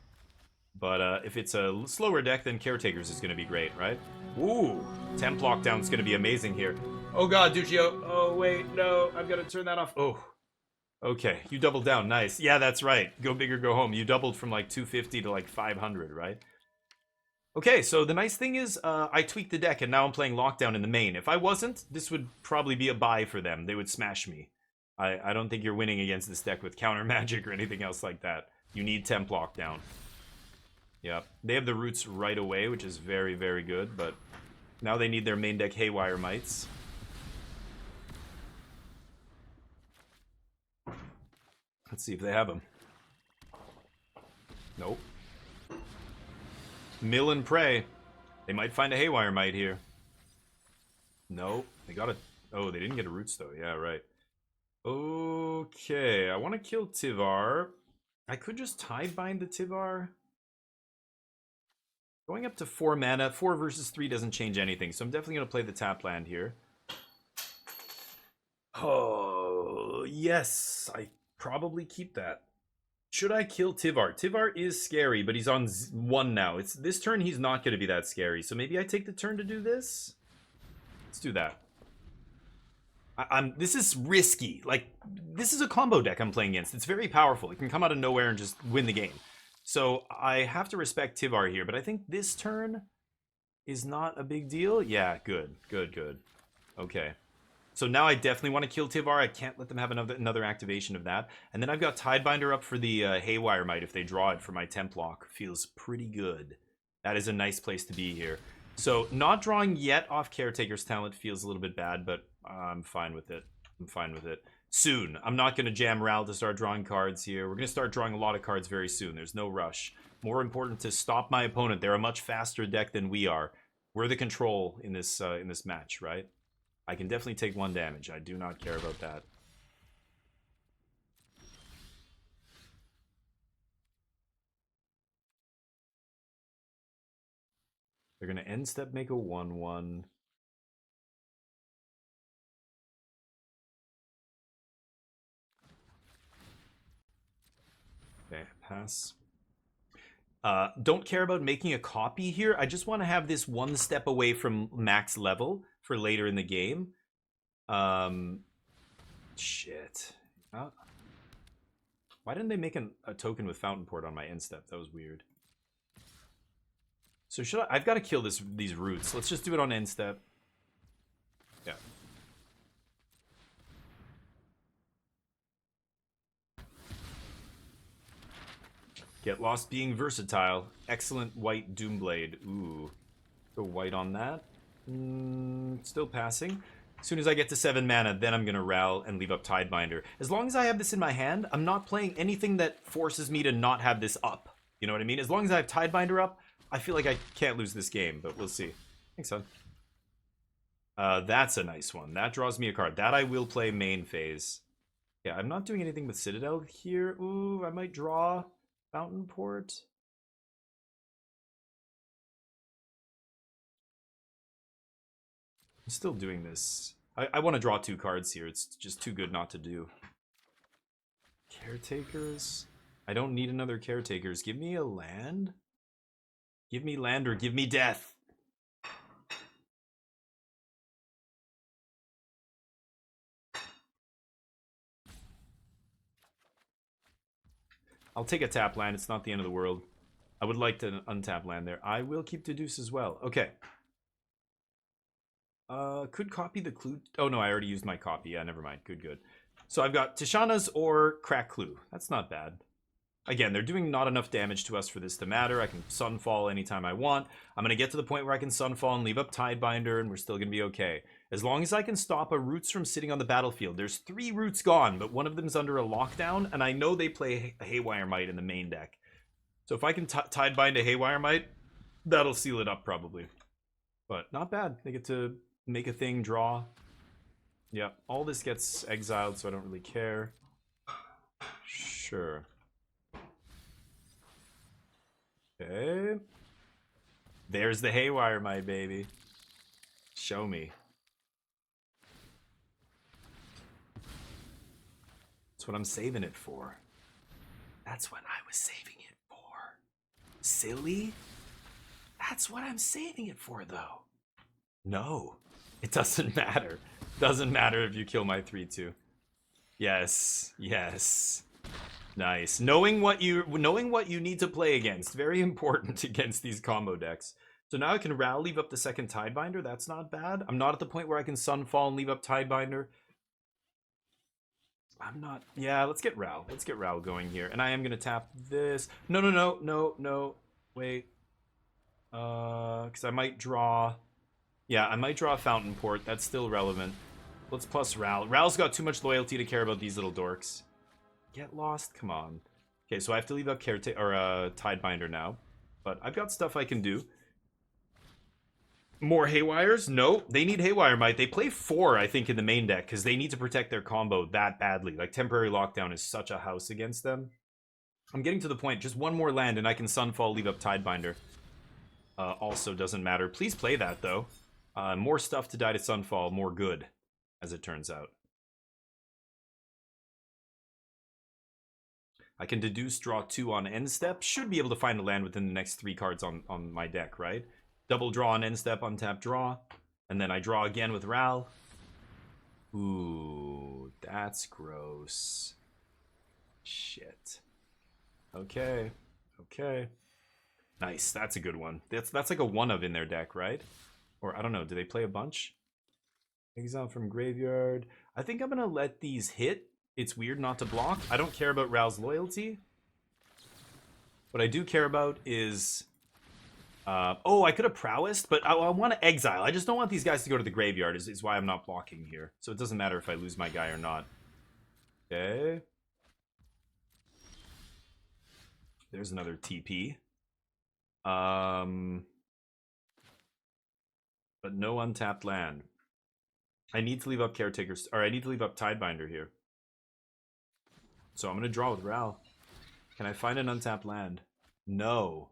But if it's a slower deck, then Caretakers is going to be great, right? Ooh, Temp Lockdown is going to be amazing here. Oh god, Duccio. Oh wait, no, I've got to turn that off. Oh, okay, you doubled down. Nice. Yeah, that's right. Go big or go home. You doubled from like 250 to like 500, right? Okay, so the nice thing is I tweaked the deck and now I'm playing Lockdown in the main. If I wasn't, this would probably be a buy for them. They would smash me. I don't think you're winning against this deck with counter magic or anything else like that. You need Temp Lockdown. Yep, they have the roots right away, which is very, very good, but now they need their main deck Haywire Mites. Let's see if they have them. Nope. Mill and pray. They might find a Haywire Mite here. Nope. They got a... Oh, they didn't get a Roots, though. Yeah, right. Okay, I want to kill Tivar. I could just Tidebind the Tivar. Going up to 4 mana. 4 versus 3 doesn't change anything, so I'm definitely going to play the tap land here. Oh, yes. I probably keep that. Should I kill Tivar? Tivar is scary, but he's on 1 now. It's this turn he's not going to be that scary. So maybe I take the turn to do this? Let's do that. This is risky. Like, this is a combo deck I'm playing against. It's very powerful. It can come out of nowhere and just win the game. So I have to respect Tivar here, but I think this turn is not a big deal. Yeah, good. Good, good. Okay. So now I definitely want to kill Tivar. I can't let them have another activation of that. And then I've got Tidebinder up for the Haywire Mite if they draw it for my Temp Lock. Feels pretty good. That is a nice place to be here. So not drawing yet off Caretaker's talent feels a little bit bad, but I'm fine with it. I'm fine with it. Soon. I'm not going to jam Ral to start drawing cards here. We're going to start drawing a lot of cards very soon. There's no rush. More important to stop my opponent. They're a much faster deck than we are. We're the control in this match, right? I can definitely take 1 damage. I do not care about that. They're going to end step make a 1/1. pass. Don't care about making a copy here. I just want to have this one step away from max level for later in the game. Shit. Why didn't they make a token with Fountainport on my end step? That was weird. So I've got to kill these roots. Let's just do it on end step. Yeah. Get lost being versatile. Excellent white Doomblade. Ooh. Go white on that. Still passing. As soon as I get to 7 mana, then I'm going to Ral and leave up Tidebinder. As long as I have this in my hand, I'm not playing anything that forces me to not have this up. You know what I mean? As long as I have Tidebinder up, I feel like I can't lose this game, but we'll see. Thanks, son. That's a nice one. That draws me a card. That I will play main phase. Yeah, I'm not doing anything with Citadel here. Ooh, I might draw Fountainport. I'm still doing this. I want to draw 2 cards here. It's just too good not to do. Caretakers? I don't need another Caretakers. Give me a land? Give me land or give me death. I'll take a tap land. It's not the end of the world. I would like to untap land there. I will keep Deduce as well. Okay. Could copy the clue. Oh, no, I already used my copy. Yeah, never mind. Good, good. So I've got Tishana's or Crack Clue. That's not bad. Again, they're doing not enough damage to us for this to matter. I can Sunfall anytime I want. I'm going to get to the point where I can Sunfall and leave up Tidebinder, and we're still going to be okay. As long as I can stop a Roots from sitting on the battlefield. There's 3 Roots gone, but one of them's under a lockdown, and I know they play Haywire Might in the main deck. So if I can Tidebind a Haywire Might, that'll seal it up probably. But not bad. They get to make a thing, draw. Yeah, all this gets exiled, so I don't really care. Sure. Okay. There's the Haywire, my baby. Show me. That's what I'm saving it for. That's what I was saving it for. Silly? That's what I'm saving it for, though. No. It doesn't matter. Doesn't matter if you kill my 3/2. Yes. Yes. Nice. Knowing what you need to play against. Very important against these combo decks. So now I can Ral, leave up the second Tidebinder. That's not bad. I'm not at the point where I can Sunfall and leave up Tidebinder. I'm not. Yeah, let's get Ral. Let's get Ral going here. And I am going to tap this. No, no, no, no, no. Wait. Because I might draw... Yeah, I might draw a Fountainport. That's still relevant. Let's plus Ral. Ral's got too much loyalty to care about these little dorks. Get lost? Come on. Okay, so I have to leave up Caretaker or Tidebinder now. But I've got stuff I can do. More Haywires? No, they need Haywire Might. They play 4, I think, in the main deck because they need to protect their combo that badly. Like, Temporary Lockdown is such a house against them. I'm getting to the point. Just one more land and I can Sunfall, leave up Tidebinder. Also doesn't matter. Please play that, though. More stuff to die to Sunfall, more good, as it turns out. I can Deduce, draw 2 on end step. Should be able to find a land within the next 3 cards on my deck, right? Double draw on end step, untap draw. And then I draw again with Ral. Ooh, that's gross. Shit. Okay. Okay. Nice, that's a good one. That's like a 1-of in their deck, right? Or, I don't know, do they play a bunch? Exile from Graveyard. I think I'm going to let these hit. It's weird not to block. I don't care about Ral's loyalty. What I do care about is... oh, I could have Prowessed, but I want to exile. I just don't want these guys to go to the graveyard, is why I'm not blocking here. So it doesn't matter if I lose my guy or not. Okay. There's another TP. But no untapped land. I need to leave up Caretakers, or I need to leave up Tidebinder here. So I'm going to draw with Ral. Can I find an untapped land? No.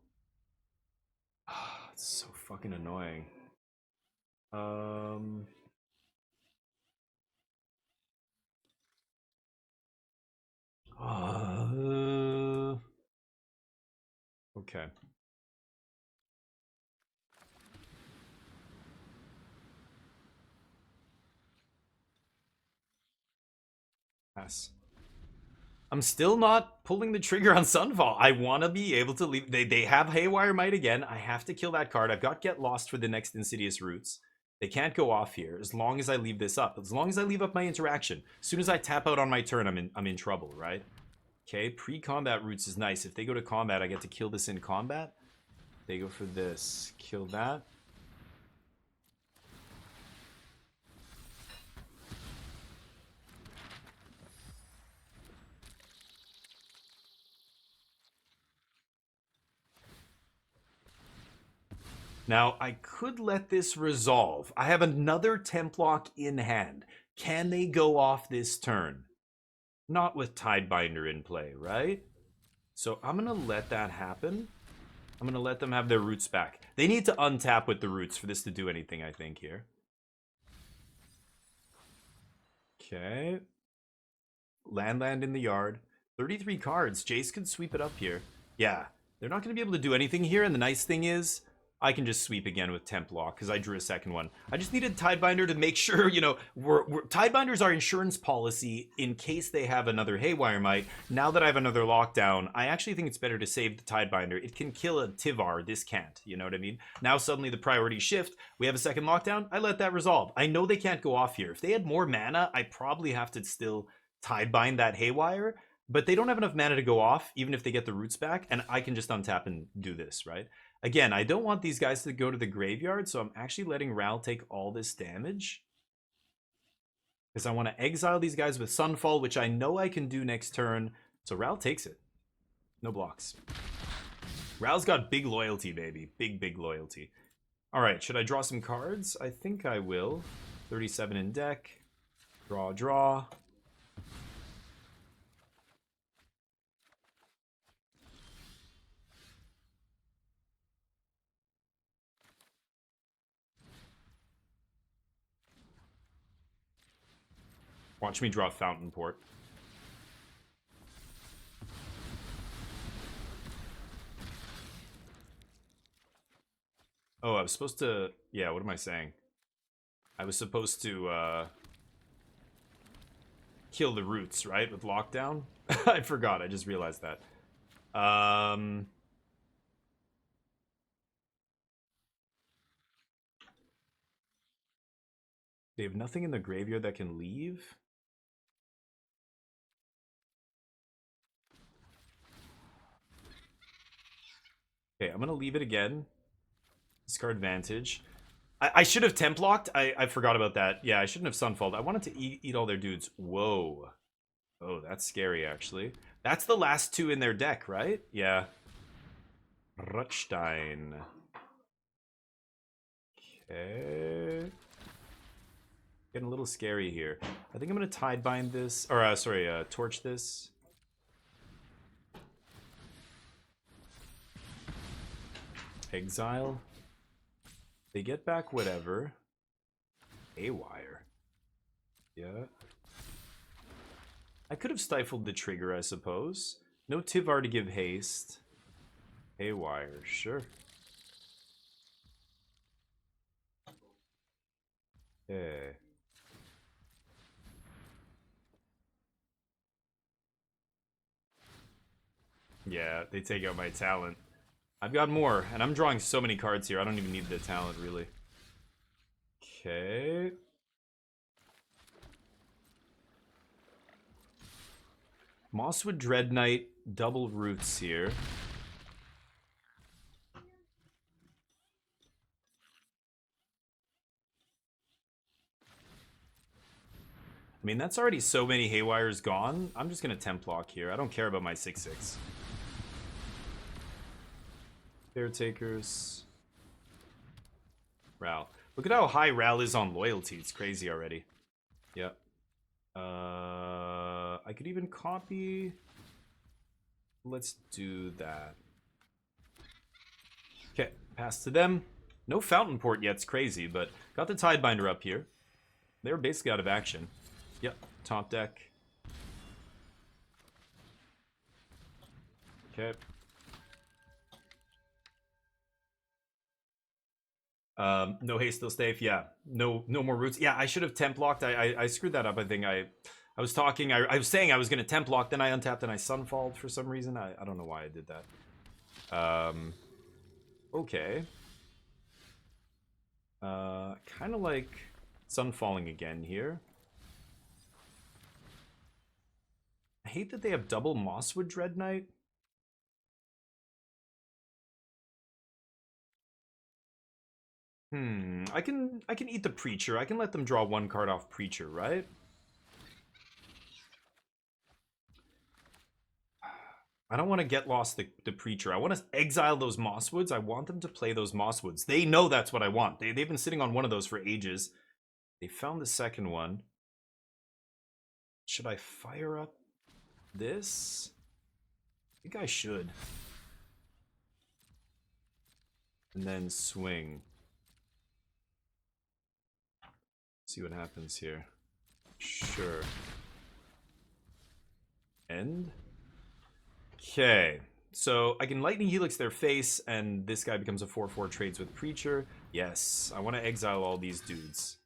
It's so fucking annoying. Okay. Pass. I'm still not pulling the trigger on Sunfall. I want to be able to leave. They have Haywire Might again. I have to kill that card. I've got Get Lost for the next Insidious Roots. They can't go off here as long as I leave this up. As long as I leave up my interaction. As soon as I tap out on my turn, I'm in trouble, right? Okay, pre-combat Roots is nice. If they go to combat, I get to kill this in combat. They go for this. Kill that. Now, I could let this resolve. I have another Templock in hand. Can they go off this turn? Not with Tidebinder in play, right? So I'm going to let that happen. I'm going to let them have their roots back. They need to untap with the roots for this to do anything, I think, here. Okay. Land in the yard. 33 cards. Jace could sweep it up here. Yeah. They're not going to be able to do anything here, and the nice thing is I can just sweep again with Templock because I drew a second one. I just needed Tidebinder to make sure, you know, Tidebinder's our insurance policy in case they have another Haywire Might. Now that I have another lockdown, I actually think it's better to save the Tidebinder. It can kill a Tivar. This can't. You know what I mean? Now suddenly the priorities shift. We have a second lockdown. I let that resolve. I know they can't go off here. If they had more mana, I probably have to still Tidebind that Haywire. But they don't have enough mana to go off, even if they get the roots back. And I can just untap and do this, right? Again, I don't want these guys to go to the graveyard, so I'm actually letting Ral take all this damage. Because I want to exile these guys with Sunfall, which I know I can do next turn. So Ral takes it. No blocks. Ral's got big loyalty, baby. Big loyalty. Alright, should I draw some cards? I think I will. 37 in deck. Draw. Watch me draw Fountainport. Oh, I was supposed to... Yeah, what am I saying? I was supposed to, kill the roots, right? With lockdown? I forgot, I just realized that. They have nothing in the graveyard that can leave? Okay, I'm gonna leave it again. Discard Vantage. I should have Templocked. I forgot about that. Yeah, I shouldn't have Sunfalled. I wanted to eat all their dudes. Whoa. Oh, that's scary, actually. That's the last two in their deck, right? Yeah. Rutstein. Okay. Getting a little scary here. I think I'm going to Tidebind this. Or, torch this. Exile. They get back whatever. Haywire. Yeah. I could have stifled the trigger, I suppose. No Tivar to give haste. Haywire, sure. Okay. Yeah, they take out my talent. I've got more, and I'm drawing so many cards here. I don't even need the talent, really. Okay. Mosswood Dread Knight, double roots here. I mean, that's already so many Haywires gone. I'm just going to Templock here. I don't care about my 6/6. Caretakers. Ral. Look at how high Ral is on loyalty. It's crazy already. Yep. I could even copy. Let's do that. Okay, pass to them. No Fountainport yet. It's crazy, but got the Tidebinder up here. They're basically out of action. Yep, top deck. Okay. No haste, still safe. Yeah. No more roots. Yeah, I should have temp locked. I screwed that up. I think I was talking. I was saying I was gonna temp lock, then I untapped and I sunfalled for some reason. I don't know why I did that. Okay. Kind of like sunfalling again here. I hate that they have double Mosswood Dread Knight. I can eat the Preacher. I can let them draw one card off Preacher, right? I don't want to get lost the Preacher. I want to exile those Mosswoods. I want them to play those Mosswoods. They know that's what I want. They've been sitting on one of those for ages. They found the second one. Should I fire up this? I think I should. And then swing. See what happens here. Sure. End. Okay. So I can Lightning Helix their face, and this guy becomes a 4/4 trades with Preacher. Yes, I want to exile all these dudes.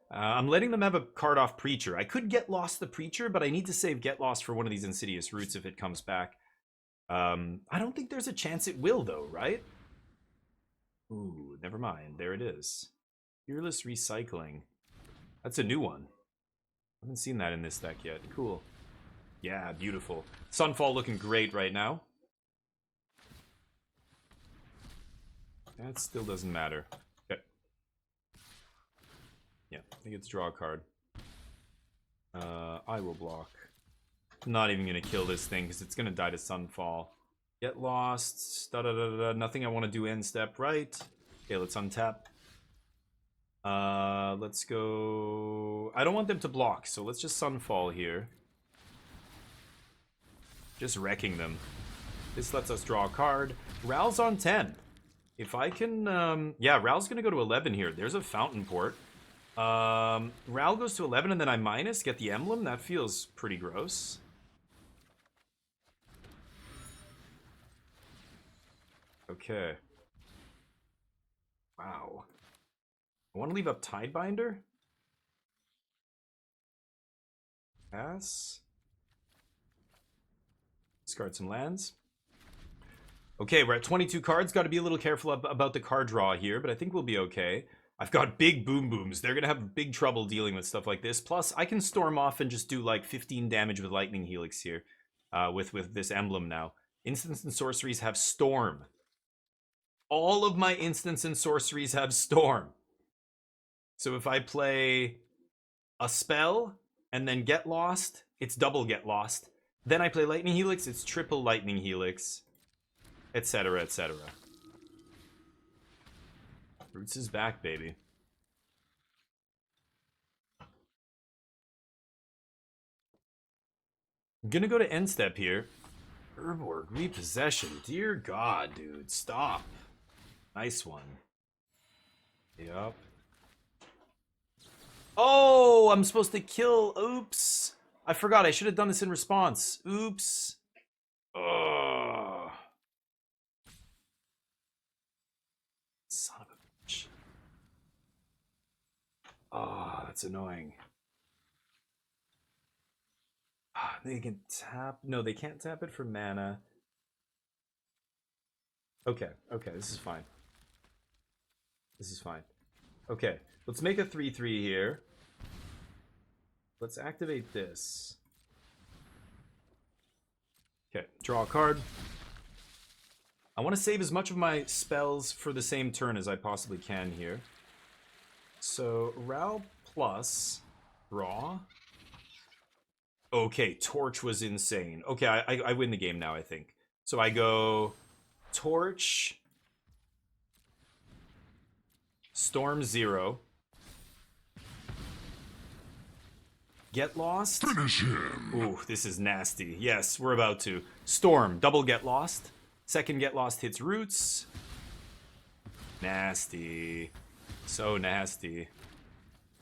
I'm letting them have a card off Preacher. I could get lost the Preacher, but I need to save Get Lost for one of these Insidious Roots if it comes back. I don't think there's a chance it will, though, right? Ooh, never mind. There it is. Fearless Recycling. That's a new one. I haven't seen that in this deck yet. Cool. Yeah, beautiful. Sunfall looking great right now. That still doesn't matter. Okay. Yeah, I get to draw a card. I will block. I'm not even going to kill this thing because it's going to die to Sunfall. Get lost. Da-da-da-da-da. Nothing I want to do end step, right? Okay, let's untap. Let's go... I don't want them to block, so let's just Sunfall here. Just wrecking them. This lets us draw a card. Ral's on 10. If I can... yeah, Ral's going to go to 11 here. There's a Fountainport. Ral goes to 11 and then I minus, get the emblem. That feels pretty gross. Okay. Wow. I want to leave up Tidebinder. Pass. Discard some lands. Okay, we're at 22 cards. Got to be a little careful about the card draw here, but I think we'll be okay. I've got big boom booms. They're going to have big trouble dealing with stuff like this. Plus, I can storm off and just do like 15 damage with Lightning Helix here with this emblem now. Instants and sorceries have Storm. All of my instants and sorceries have Storm. So if I play a spell and then Get Lost, it's double Get Lost. Then I play Lightning Helix, it's triple Lightning Helix, etc., etc. Roots is back, baby. I'm gonna go to end step here. Urborg Repossession. Dear God, dude, stop. Nice one. Yep. Oh, I'm supposed to kill. Oops. I forgot. I should have done this in response. Oops. Ugh. Son of a bitch. Oh, that's annoying. They can tap. No, they can't tap it for mana. Okay, okay, this is fine. This is fine. Okay, let's make a 3/3 here. Let's activate this. Okay, draw a card. I want to save as much of my spells for the same turn as I possibly can here. So, Ral plus draw. Okay, Torch was insane. Okay, I win the game now, I think. So I go Torch, Storm 0, Get Lost. Finish him. Ooh, this is nasty. Yes, we're about to. Storm, double Get Lost. Second Get Lost hits Roots. Nasty. So nasty.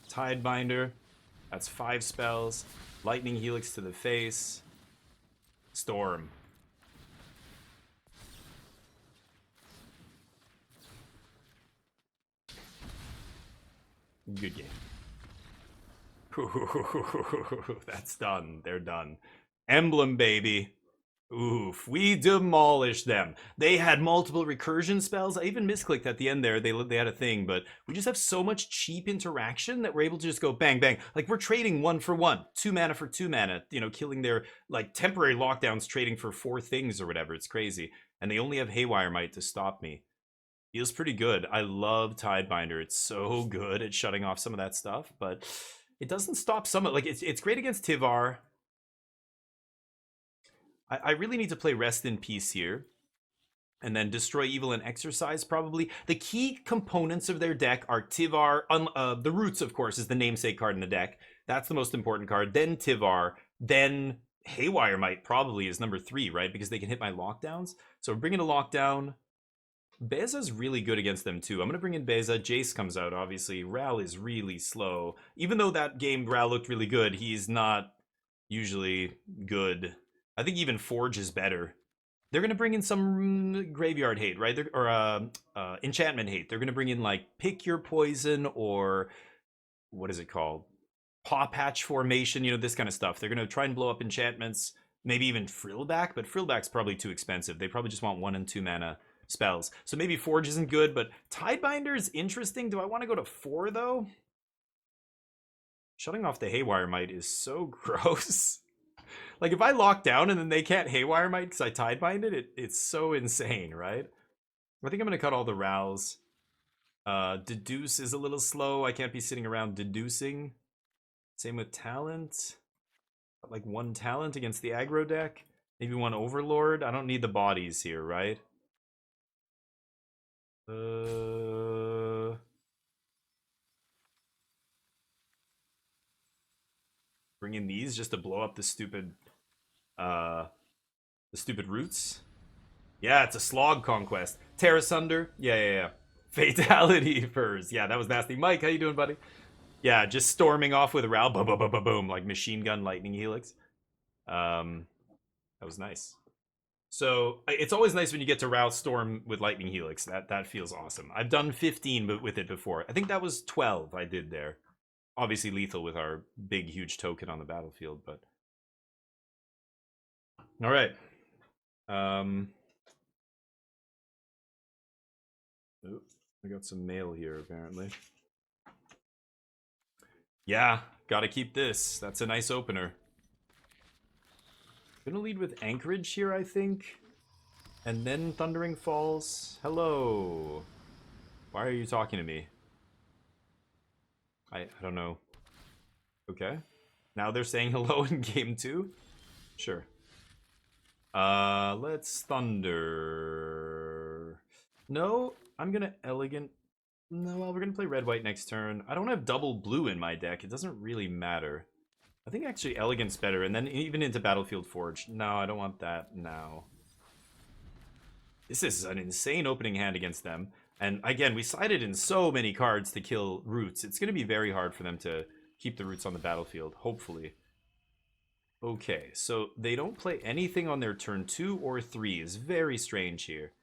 Tidebinder. That's 5 spells. Lightning Helix to the face. Storm. Good game. That's done. They're done. Emblem, baby. Oof, we demolished them. They had multiple recursion spells. I even misclicked at the end there. They had a thing, but we just have so much cheap interaction that we're able to just go bang, bang. Like, we're trading 1 for 1. 2 mana for 2 mana. You know, killing their, like, temporary lockdowns, trading for 4 things or whatever. It's crazy. And they only have Haywire Might to stop me. Feels pretty good. I love Tidebinder. It's so good at shutting off some of that stuff, but it doesn't stop some of, like, it's great against Tivar. I really need to play Rest in Peace here. And then Destroy Evil and Exercise, probably. The key components of their deck are Tivar. The Roots, of course, is the namesake card in the deck. That's the most important card. Then Tivar. Then Haywire Might probably is number 3, right? Because they can hit my lockdowns. So we're bringing a lockdown. Beza's really good against them, too. I'm going to bring in Beza. Jace comes out, obviously. Ral is really slow. Even though that game Ral looked really good, he's not usually good. I think even Forge is better. They're going to bring in some graveyard hate, right? Or enchantment hate. They're going to bring in, like, Pick Your Poison or what is it called? Paw Patch Formation, you know, this kind of stuff. They're going to try and blow up enchantments, maybe even Frillback, but Frillback's probably too expensive. They probably just want 1 and 2 mana spells. So maybe Forge isn't good, but Tidebinder is interesting. Do I want to go to 4, though? Shutting off the Haywire Might is so gross. Like, if I lock down and then they can't Haywire Might because I Tidebind it, it's so insane, right? I think I'm going to cut all the Rals. Deduce is a little slow. I can't be sitting around deducing. Same with Talent. Like 1 Talent against the aggro deck. Maybe 1 Overlord. I don't need the bodies here, right? Bring in these just to blow up the stupid roots. Yeah, it's a slog conquest. Tear Asunder. Yeah. Fatality Furs. Yeah, that was nasty. Mike, how you doing, buddy? Yeah, just storming off with Ral. Boom, boom, boom, boom, boom. Like machine gun lightning helix. That was nice. So it's always nice when you get to Ral Storm with Lightning Helix. That feels awesome. I've done 15 with it before. I think that was 12 I did there. Obviously lethal with our big, huge token on the battlefield, but... All right. I got some mail here, apparently. Yeah, gotta keep this. That's a nice opener. Gonna lead with Anchorage here, I think. And then Thundering Falls. Hello. Why are you talking to me? I don't know. Okay. Now they're saying hello in game 2? Sure. Let's Thunder. No, I'm gonna Elegant. No, well, we're gonna play red-white next turn. I don't have double blue in my deck. It doesn't really matter. I think actually Elegant's better, and then even into Battlefield Forge. No, I don't want that now. This is an insane opening hand against them. And again, we sided in so many cards to kill roots. It's going to be very hard for them to keep the roots on the battlefield, hopefully. Okay, so they don't play anything on their turn 2 or 3. It's very strange here.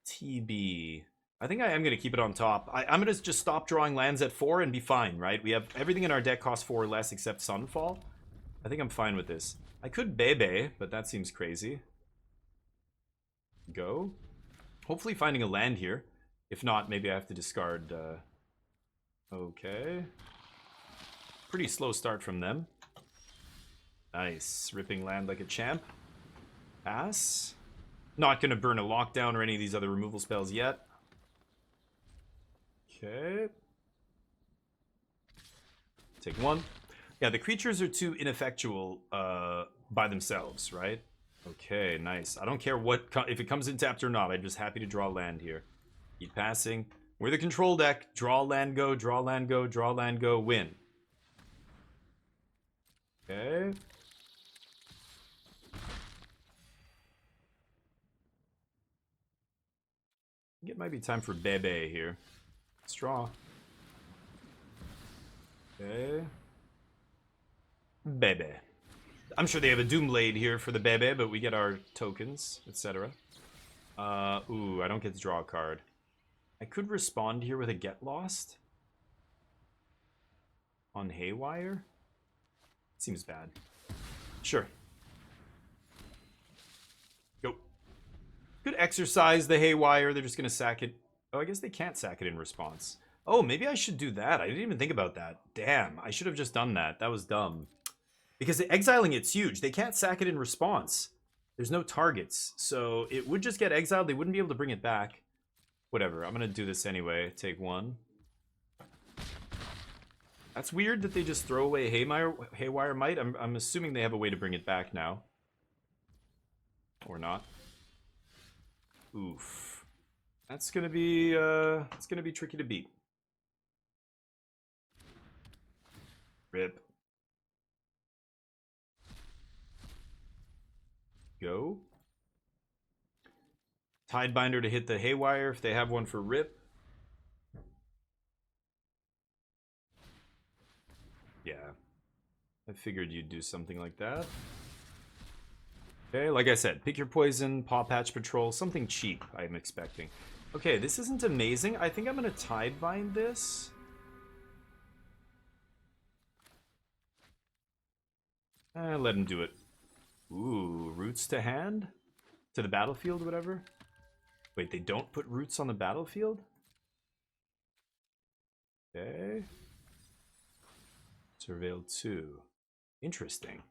TB. I think I am going to keep it on top. I'm going to just stop drawing lands at 4 and be fine, right? We have everything in our deck costs 4 or less except Sunfall. I think I'm fine with this. I could Bebe, but that seems crazy. Go. Hopefully finding a land here. If not, maybe I have to discard. Okay. Pretty slow start from them. Nice. Ripping land like a champ. Pass. Not going to burn a lockdown or any of these other removal spells yet. Okay. Take 1. Yeah, the creatures are too ineffectual by themselves, right? Okay, nice. I don't care what if it comes in tapped or not. I'm just happy to draw land here. Keep passing. We're the control deck. Draw land, go, draw land, go, draw land, go, win. Okay. I think it might be time for Bebe here. Let's draw. Okay. Bebe. I'm sure they have a Doomblade here for the Bebe, but we get our tokens, etc. Ooh, I don't get to draw a card. I could respond here with a Get Lost. on Haywire? Seems bad. Sure. Go. Could exercise the Haywire. They're just going to sack it. Oh, I guess they can't sack it in response. Oh, maybe I should do that. I didn't even think about that. Damn, I should have just done that. That was dumb. Because exiling it's huge. They can't sack it in response. There's no targets. So it would just get exiled. They wouldn't be able to bring it back. Whatever. I'm going to do this anyway. Take one. That's weird that they just throw away Haywire Might. I'm assuming they have a way to bring it back now. Or not. Oof. That's gonna be it's gonna be tricky to beat. Rip. Go. Tidebinder to hit the Haywire if they have one for Rip. Yeah. I figured you'd do something like that. Okay, like I said, pick your poison, Paw Patch Patrol, something cheap, I'm expecting. Okay, this isn't amazing. I think I'm going to Tidebind this. Let him do it. Ooh, roots to hand? To the battlefield, whatever? Wait, they don't put roots on the battlefield? Okay. Surveil 2. Interesting.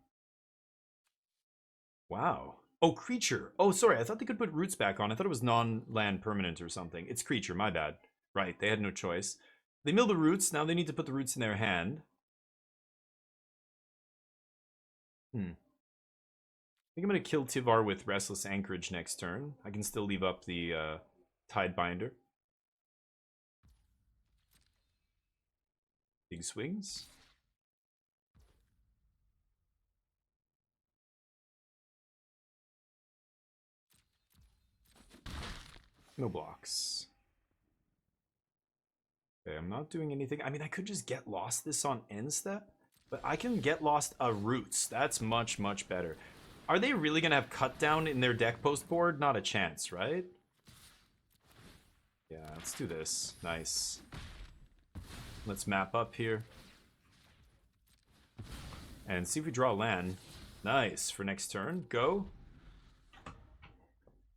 Wow. Oh, creature. Oh, sorry. I thought they could put roots back on. I thought it was non-land permanent or something. It's creature. My bad. Right. They had no choice. They mill the roots. Now they need to put the roots in their hand. I think I'm going to kill Tivar with Restless Anchorage next turn. I can still leave up the Tidebinder. Big swings. No blocks. Okay, I'm not doing anything. I mean, I could just get lost this on end step, but I can get lost a roots. That's much, much better. Are they really going to have cut down in their deck post board? Not a chance, right? Yeah, let's do this. Nice. Let's map up here. And see if we draw land. Nice. For next turn. Go.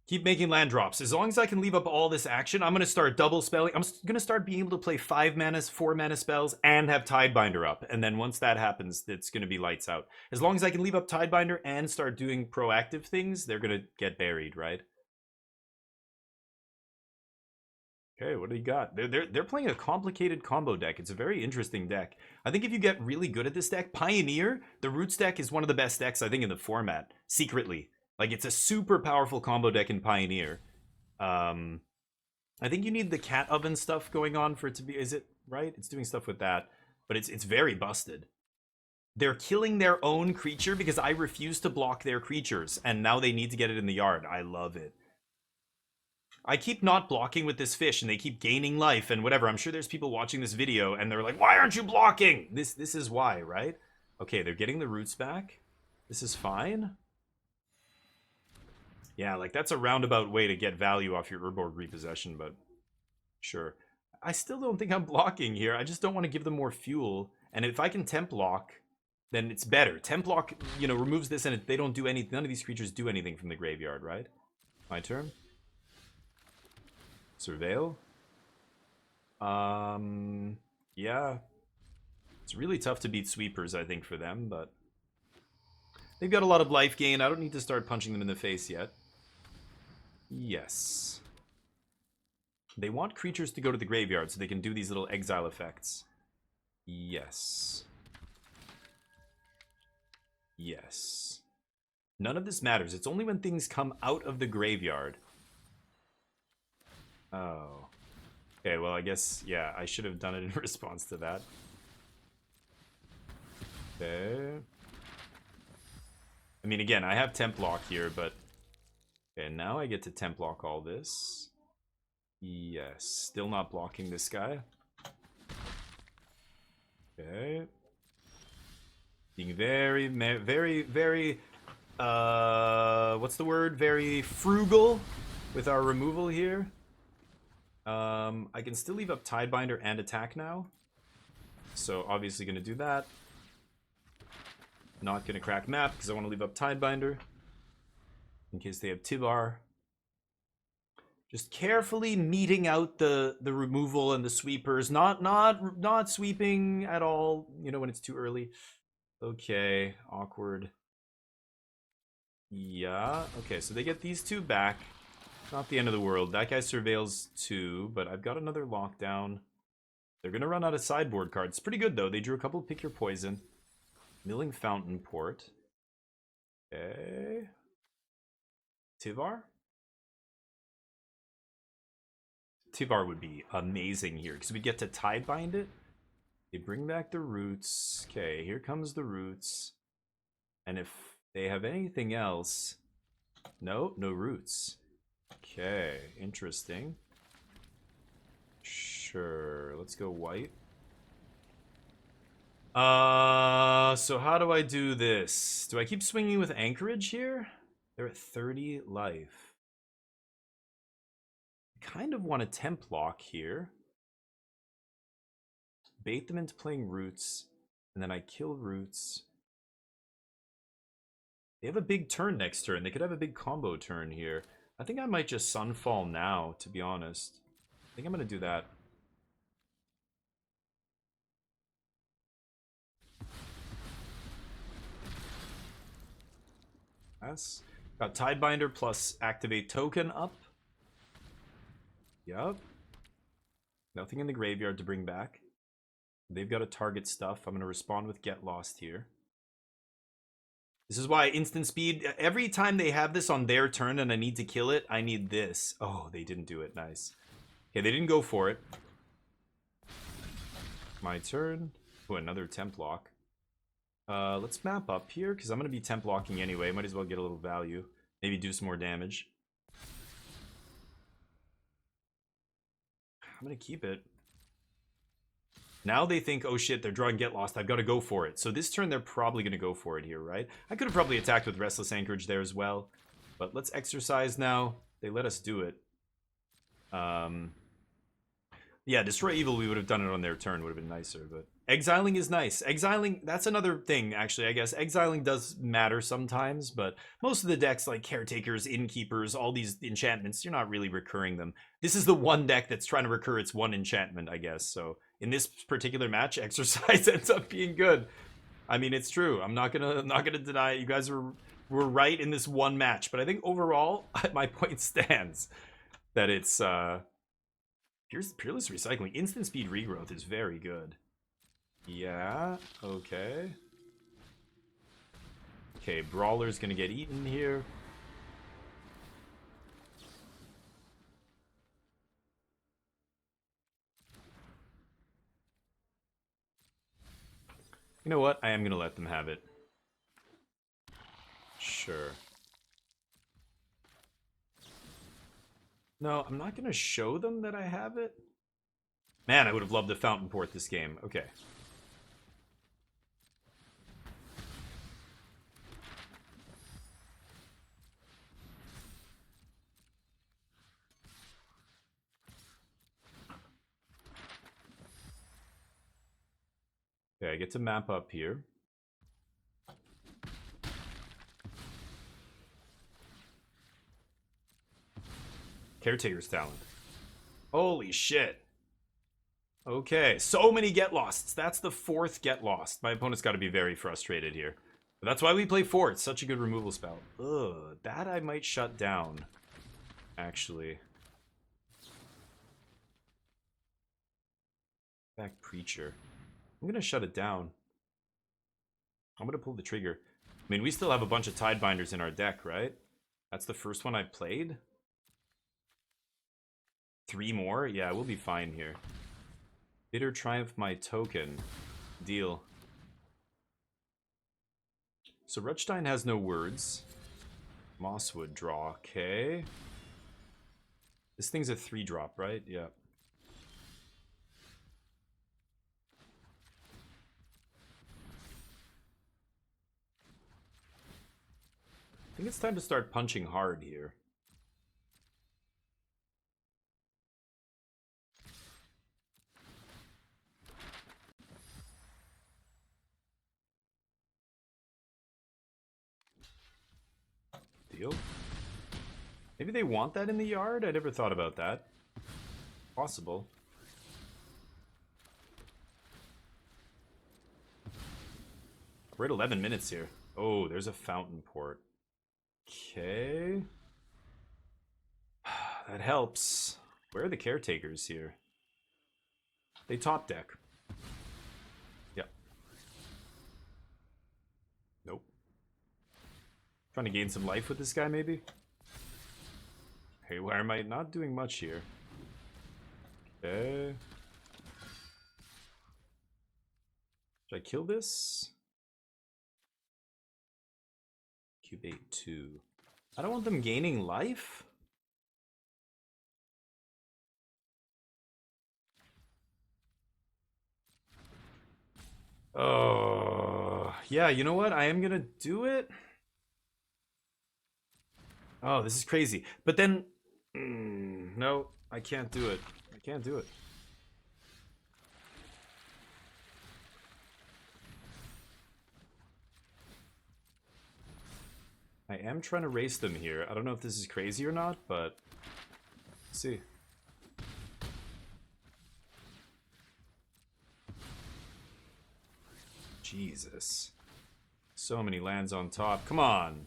Keep making land drops. As long as I can leave up all this action, I'm going to start double spelling. I'm going to start being able to play 5 mana, 4 mana spells, and have Tidebinder up. And then once that happens, it's going to be lights out. As long as I can leave up Tidebinder and start doing proactive things, they're going to get buried, right? Okay, what do you got? They're playing a complicated combo deck. It's a very interesting deck. I think if you get really good at this deck, Pioneer, the Roots deck is one of the best decks, I think, in the format, secretly. Like, it's a super powerful combo deck in Pioneer. I think you need the cat oven stuff going on for it to be... Is it right? It's doing stuff with that. But it's very busted. They're killing their own creature because I refuse to block their creatures. And now they need to get it in the yard. I love it. I keep not blocking with this fish and they keep gaining life and whatever. I'm sure there's people watching this video and they're like, why aren't you blocking? This is why, right? Okay, they're getting the roots back. This is fine. Yeah, like that's a roundabout way to get value off your Urborg repossession, but sure. I still don't think I'm blocking here. I just don't want to give them more fuel. And if I can temp lock, then it's better. Temp lock, you know, removes this and they don't do anything. None of these creatures do anything from the graveyard, right? My turn. Surveil. Yeah. It's really tough to beat sweepers, I think, for them, but they've got a lot of life gain. I don't need to start punching them in the face yet. Yes. They want creatures to go to the graveyard so they can do these little exile effects. Yes. Yes. None of this matters. It's only when things come out of the graveyard. Oh. Okay, well, I guess, yeah, I should have done it in response to that. Okay. I mean, again, I have temp lock here, but... Okay, now I get to temp lock all this. Yes, still not blocking this guy. Okay. Being very, very, what's the word? Very frugal with our removal here. I can still leave up Tidebinder and attack now. So obviously going to do that. Not going to crack map because I want to leave up Tidebinder in case they have Tibar. Just carefully meting out the removal and the sweepers. Not sweeping at all, you know, when it's too early. Okay, awkward. Yeah, okay, so they get these two back. Not the end of the world. That guy surveils 2, but I've got another lockdown. They're going to run out of sideboard cards. Pretty good, though. They drew a couple Pick Your Poison. Milling Fountainport. Okay. Tivar? Tivar would be amazing here, because we get to Tidebind it. They bring back the roots. Okay, here comes the roots. And if they have anything else... No roots. Okay, interesting. Sure, let's go white. So how do I do this? Do I keep swinging with Anchorage here? They're at 30 life. I kind of want a temp lock here. Bait them into playing roots, and then I kill roots. They have a big turn next turn. They could have a big combo turn here. I think I might just Sunfall now, to be honest. I think I'm going to do that. Yes. Got Tidebinder plus Activate Token up. Yep. Nothing in the graveyard to bring back. They've got to target stuff. I'm going to respond with Get Lost here. This is why instant speed, every time they have this on their turn and I need to kill it, I need this. Oh, they didn't do it. Nice. Okay, they didn't go for it. My turn. Oh, another temp lock. Let's map up here, because I'm going to be temp locking anyway. Might as well get a little value. Maybe do some more damage. I'm going to keep it. Now they think, oh shit, they're drawing Get Lost. I've got to go for it. So this turn, they're probably going to go for it here, right? I could have probably attacked with Restless Anchorage there as well. But let's exercise now. They let us do it. Yeah, Destroy Evil, we would have done it on their turn. Would have been nicer, but... Exiling is nice. Exiling, that's another thing, actually, I guess. Exiling does matter sometimes, but most of the decks, like Caretakers, Innkeepers, all these enchantments, you're not really recurring them. This is the one deck that's trying to recur its one enchantment, I guess. So in this particular match, Exercise ends up being good. I mean, it's true. I'm not gonna deny it. You guys were right in this one match, but I think overall, my point stands that it's Peerless Recycling. Instant speed regrowth is very good. Yeah, okay. Okay, Brawler's gonna get eaten here. You know what? I am gonna let them have it. Sure. No, I'm not gonna show them that I have it. Man, I would have loved to Fountainport this game. Okay. Okay, I get to map up here. Caretaker's talent. Holy shit. Okay, so many Get Losts. That's the 4th Get Lost. My opponent's got to be very frustrated here. But that's why we play 4. It's such a good removal spell. Ugh, that I might shut down, actually. Back Preacher. I'm going to shut it down. I'm going to pull the trigger. I mean, we still have a bunch of Tidebinders in our deck, right? That's the first one I've played. 3 more? Yeah, we'll be fine here. Bitter Triumph my token. Deal. So Rutstein has no words. Mosswood draw. Okay. This thing's a 3-drop, right? Yeah. I think it's time to start punching hard here. deal. Maybe they want that in the yard? I never thought about that. Possible. We're at 11 minutes here. Oh, there's a Fountainport. Okay. That helps. Where are the caretakers here? They top deck. Yep. Nope. Trying to gain some life with this guy, maybe? Haywire might not doing much here. Okay. Should I kill this? Cubate 2. I don't want them gaining life. Oh, yeah, you know what? I am gonna do it. Oh, this is crazy. But then, no, I can't do it. I can't do it. I am trying to race them here. I don't know if this is crazy or not, but let's see. Jesus. So many lands on top. Come on.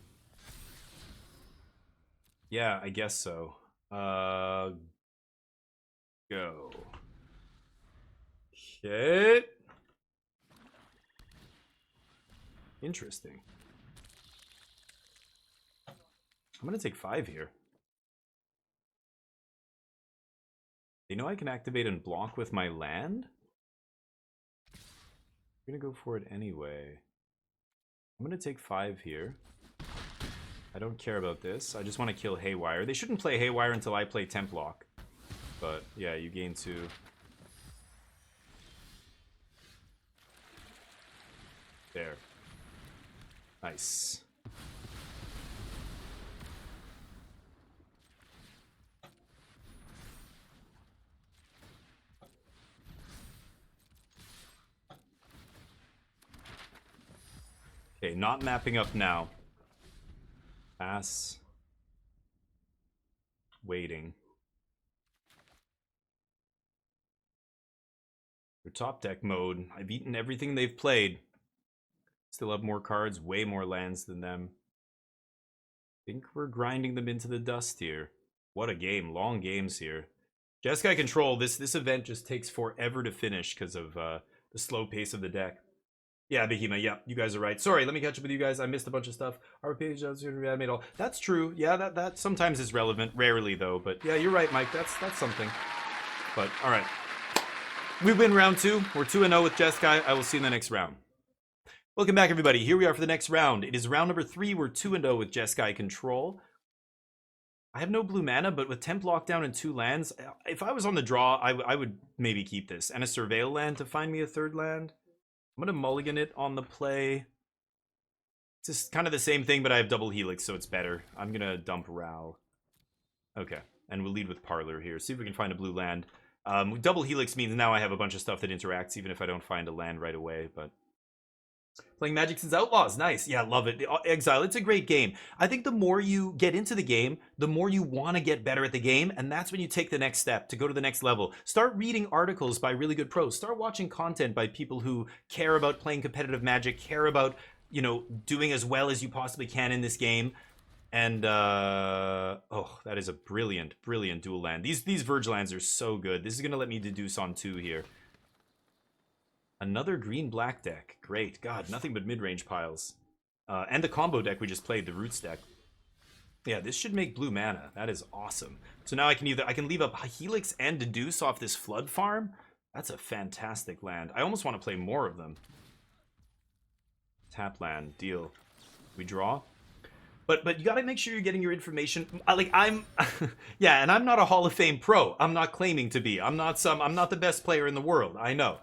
Yeah, I guess so. Go. Okay. Interesting. I'm gonna take 5 here. They know I can activate and block with my land? I'm gonna go for it anyway. I'm gonna take 5 here. I don't care about this. I just want to kill Haywire. They shouldn't play Haywire until I play Templock. But yeah, you gain 2. There. Nice. Okay, not mapping up now. Pass. Waiting. They're top deck mode. I've eaten everything they've played. Still have more cards, way more lands than them. Think we're grinding them into the dust here. What a game. Long games here. Jeskai Control, this event just takes forever to finish because of the slow pace of the deck. Yeah, Behema, yeah, you guys are right. Sorry, let me catch up with you guys. I missed a bunch of stuff. Our page, I made all. That's true. Yeah, that sometimes is relevant. Rarely, though. But yeah, you're right, Mike. That's something. But, all right. We win round 2. We're 2-0 with Jeskai. I will see you in the next round. Welcome back, everybody. Here we are for the next round. It is round number 3. We're 2-0 with Jeskai Control. I have no blue mana, but with Temp Lockdown and 2 lands, if I was on the draw, I would maybe keep this. And a Surveil land to find me a 3rd land. I'm going to mulligan it on the play. It's just kind of the same thing, but I have double Helix, so it's better. I'm going to dump Ral. Okay, and we'll lead with Parlor here. See if we can find a blue land. Double Helix means now I have a bunch of stuff that interacts, even if I don't find a land right away, but... Playing Magic since Outlaws, nice. Yeah, love it. Exile, it's a great game. I think the more you get into the game, the more you want to get better at the game, and that's when you take the next step to go to the next level. Start reading articles by really good pros. Start watching content by people who care about playing competitive Magic, care about, you know, doing as well as you possibly can in this game. And, oh, that is a brilliant, brilliant dual land. These Verge lands are so good. This is going to let me deduce on 2 here. Another green-black deck. Great. God, nothing but mid-range piles. And the combo deck we just played, the Roots deck. Yeah, this should make blue mana. That is awesome. So now I can leave up Helix and Deduce off this Flood Farm. That's a fantastic land. I almost want to play more of them. Tap land. Deal. We draw. But you gotta make sure you're getting your information. Yeah, and I'm not a Hall of Fame pro. I'm not claiming to be. I'm not the best player in the world. I know.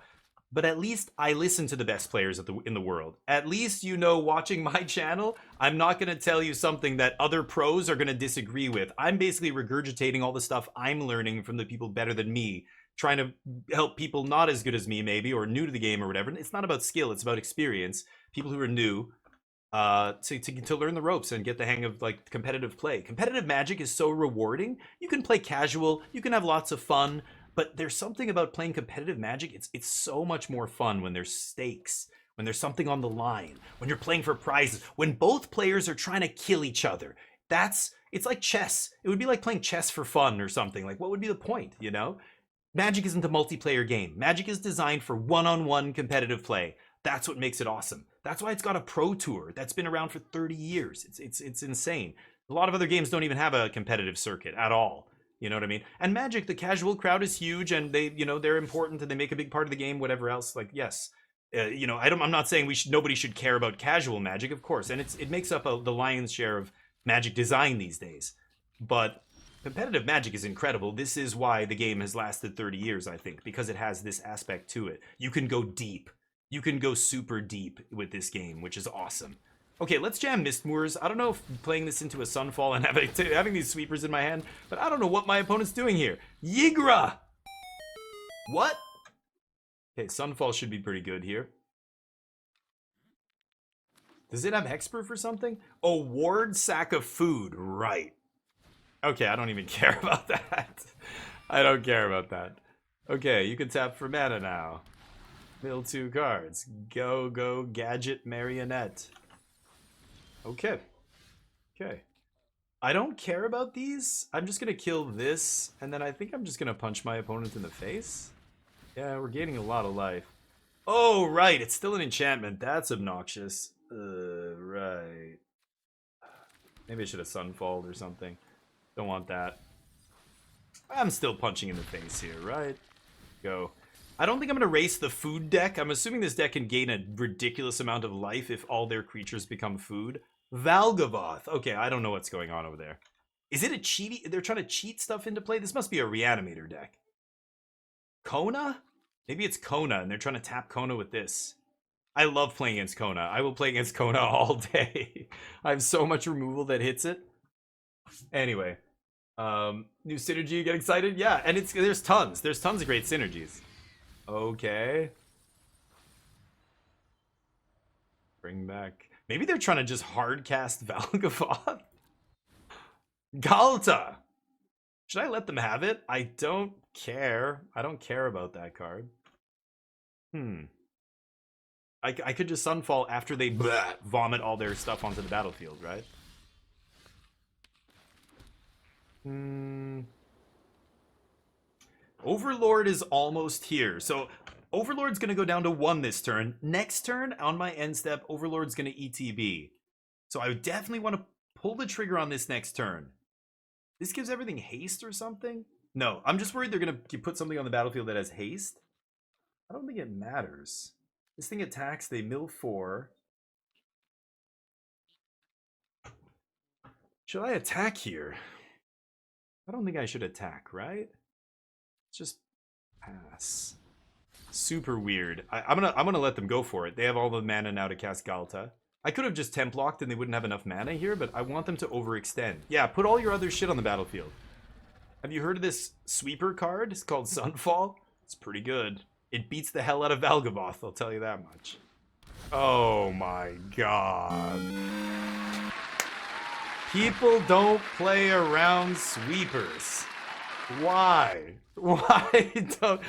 But at least I listen to the best players in the world. At least, you know, watching my channel, I'm not going to tell you something that other pros are going to disagree with. I'm basically regurgitating all the stuff I'm learning from the people better than me, trying to help people not as good as me, maybe, or new to the game or whatever. It's not about skill, it's about experience. People who are new, to learn the ropes and get the hang of like competitive play. Competitive Magic is so rewarding. You can play casual, you can have lots of fun, but there's something about playing competitive Magic. It's so much more fun when there's stakes, when there's something on the line, when you're playing for prizes, when both players are trying to kill each other. It's like chess. It would be like playing chess for fun or something. Like, what would be the point, you know? Magic isn't a multiplayer game. Magic is designed for one-on-one competitive play. That's what makes it awesome. That's why it's got a pro tour that's been around for 30 years. It's insane. A lot of other games don't even have a competitive circuit at all. You know what I mean? And Magic, the casual crowd is huge, and they're important and they make a big part of the game. Whatever else, like yes, I'm not saying nobody should care about casual Magic, of course, and it makes up the lion's share of Magic design these days. But competitive Magic is incredible. This is why the game has lasted 30 years, I think, because it has this aspect to it. You can go deep. You can go super deep with this game, which is awesome. Okay, let's jam Mistmoors. I don't know if playing this into a Sunfall and having these sweepers in my hand, but I don't know what my opponent's doing here. Yigra! What? Okay, Sunfall should be pretty good here. Does it have Hexproof or something? Oh, ward sack of food. Right. Okay, I don't even care about that. I don't care about that. Okay, you can tap for mana now. Mill 2 cards. Go, Gadget Marionette. Okay. Okay. I don't care about these. I'm just going to kill this, and then I think I'm just going to punch my opponent in the face. Yeah, we're gaining a lot of life. Oh, right. It's still an enchantment. That's obnoxious. Right. Maybe I should have Sunfalled or something. Don't want that. I'm still punching in the face here, right? Go. I don't think I'm going to race the food deck. I'm assuming this deck can gain a ridiculous amount of life if all their creatures become food. Valgavoth. Okay, I don't know what's going on over there. Is it a cheaty? They're trying to cheat stuff into play? This must be a Reanimator deck. Kona? Maybe it's Kona, and they're trying to tap Kona with this. I love playing against Kona. I will play against Kona all day. I have so much removal that hits it. Anyway. New synergy, get excited? Yeah, and there's tons. There's tons of great synergies. Okay. Bring back. Maybe they're trying to just hard cast Valgavoth. Galta. Should I let them have it? I don't care. I don't care about that card. I could just Sunfall after they vomit all their stuff onto the battlefield, right? Overlord is almost here. So Overlord's going to go down to 1 this turn. Next turn, on my end step, Overlord's going to ETB. So I would definitely want to pull the trigger on this next turn. This gives everything haste or something? No, I'm just worried they're going to put something on the battlefield that has haste. I don't think it matters. This thing attacks, they mill 4. Should I attack here? I don't think I should attack, right? Just pass. Super weird. I'm gonna let them go for it. They have all the mana now to cast Galta. I could have just temp locked and they wouldn't have enough mana here, but I want them to overextend. Yeah, put all your other shit on the battlefield. Have you heard of this sweeper card? It's called Sunfall. It's pretty good. It beats the hell out of Valgavoth, I'll tell you that much. Oh my god. People don't play around sweepers. Why? Why don't...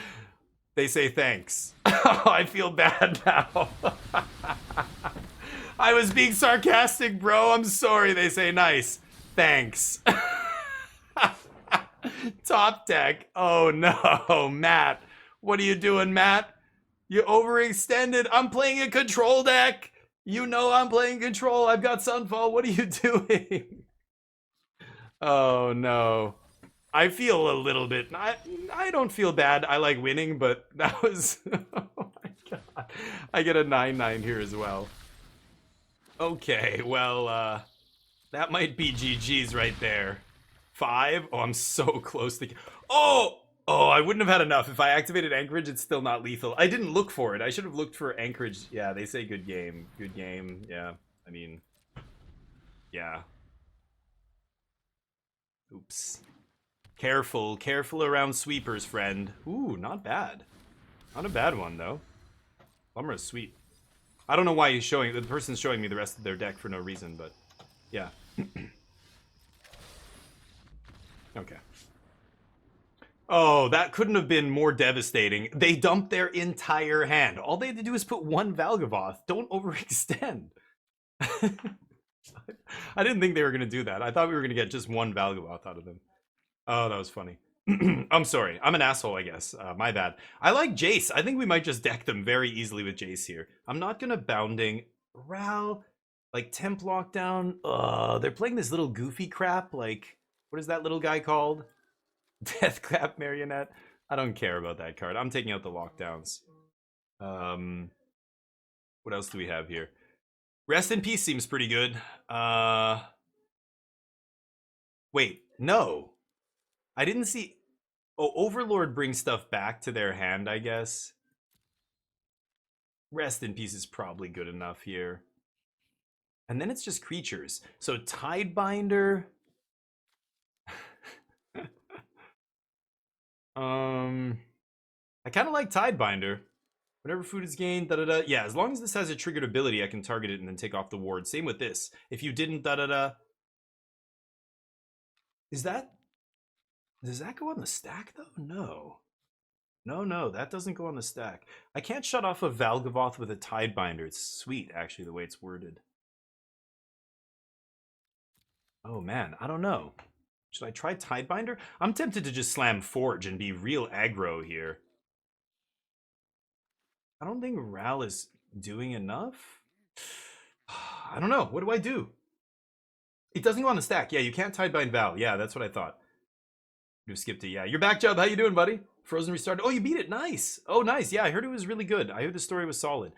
They say thanks. Oh, I feel bad now. I was being sarcastic, bro. I'm sorry. They say nice. Thanks. Top deck. Oh no, Matt. What are you doing, Matt? You overextended. I'm playing a control deck. You know I'm playing control. I've got Sunfall. What are you doing? Oh no. I feel a little bit. I don't feel bad. I like winning, but that was. Oh my god. I get a 9/9 here as well. Okay, well, that might be GG's right there. 5? Oh, I'm so close to. Oh! Oh, I wouldn't have had enough. If I activated Anchorage, it's still not lethal. I didn't look for it. I should have looked for Anchorage. Yeah, they say good game. Good game. Yeah, I mean, yeah. Oops. Careful. Careful around sweepers, friend. Ooh, not bad. Not a bad one, though. Bummer of sweep. I don't know why he's showing, the person's showing me the rest of their deck for no reason, but yeah. Okay. Oh, that couldn't have been more devastating. They dumped their entire hand. All they had to do is put one Valgavoth. Don't overextend. I didn't think they were going to do that. I thought we were going to get just one Valgavoth out of them. Oh, that was funny. I'm sorry. I'm an asshole, I guess. My bad. I like Jace. I think we might just deck them very easily with Jace here. I'm not going to Bounding. Ral, like Temp Lockdown. They're playing this little goofy crap. Like, what is that little guy called? Deathclap Marionette. I don't care about that card. I'm taking out the lockdowns. What else do we have here? Rest in Peace seems pretty good. Wait, no. I didn't see... Oh, Overlord brings stuff back to their hand, I guess. Rest in Peace is probably good enough here. And then it's just creatures. So Tidebinder... I kind of like Tidebinder. Whenever food is gained, da-da-da. Yeah, as long as this has a triggered ability, I can target it and then take off the ward. Same with this. If you didn't, da-da-da. Is that... Does that go on the stack, though? No. No, that doesn't go on the stack. I can't shut off a Valgavoth with a Tidebinder. It's sweet, actually, the way it's worded. Oh, man, I don't know. Should I try Tidebinder? I'm tempted to just slam Forge and be real aggro here. I don't think Ral is doing enough. I don't know. What do I do? It doesn't go on the stack. Yeah, you can't Tidebind Val. Yeah, that's what I thought. You skipped it. Yeah, you're back, Chubb. How you doing, buddy? Frozen restarted. Oh, you beat it. Nice. Oh, nice. Yeah, I heard it was really good. I heard the story was solid.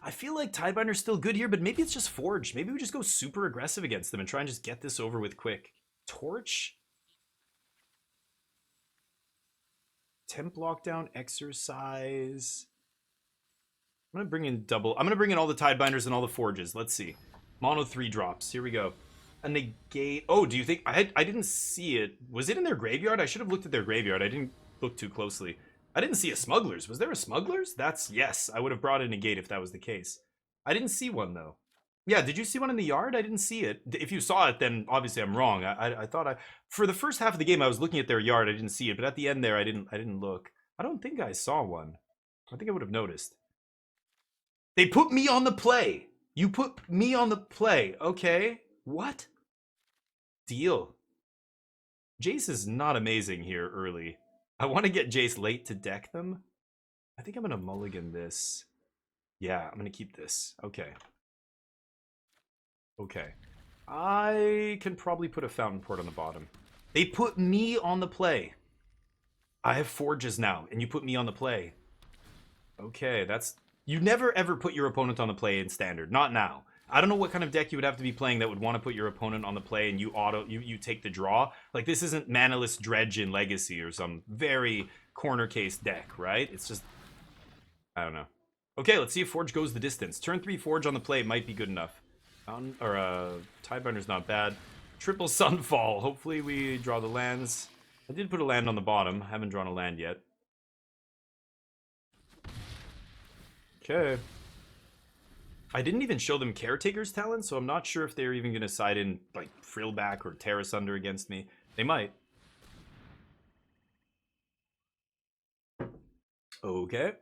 I feel like Tidebinder's still good here, but maybe it's just Forge. Maybe we just go super aggressive against them and try and just get this over with quick. Torch? Temp Lockdown, Exercise. I'm gonna bring in double. I'm gonna bring in all the Tidebinders and all the Forges. Let's see. Mono 3 drops. Here we go. A negate. Oh, do you think I didn't see it? Was it in their graveyard? I should have looked at their graveyard. I didn't look too closely. I didn't see a Smugglers. Was there a Smugglers? That's yes. I would have brought a negate if that was the case. I didn't see one though. Yeah, did you see one in the yard? I didn't see it. If you saw it, then obviously I'm wrong. I thought for the first half of the game I was looking at their yard. I didn't see it, but at the end there I didn't look. I don't think I saw one. I think I would have noticed. They put me on the play. You put me on the play. Okay. What? Deal. Jace is not amazing here early. I want to get Jace late to deck them. I think I'm going to mulligan this. Yeah, I'm going to keep this. Okay. Okay. I can probably put a Fountainport on the bottom. They put me on the play. I have Forges now, and you put me on the play. Okay, that's... You never ever put your opponent on the play in Standard. Not now. I don't know what kind of deck you would have to be playing that would want to put your opponent on the play and you take the draw. Like, this isn't Manaless Dredge in Legacy or some very corner case deck, right? It's just... I don't know. Okay, let's see if Forge goes the distance. Turn 3 Forge on the play might be good enough. Tidebinder's not bad. Triple Sunfall. Hopefully we draw the lands. I did put a land on the bottom. Haven't drawn a land yet. Okay. I didn't even show them Caretaker's talent, so I'm not sure if they're even going to side in, like, Frillback or Terra Sunder against me. They might. Okay.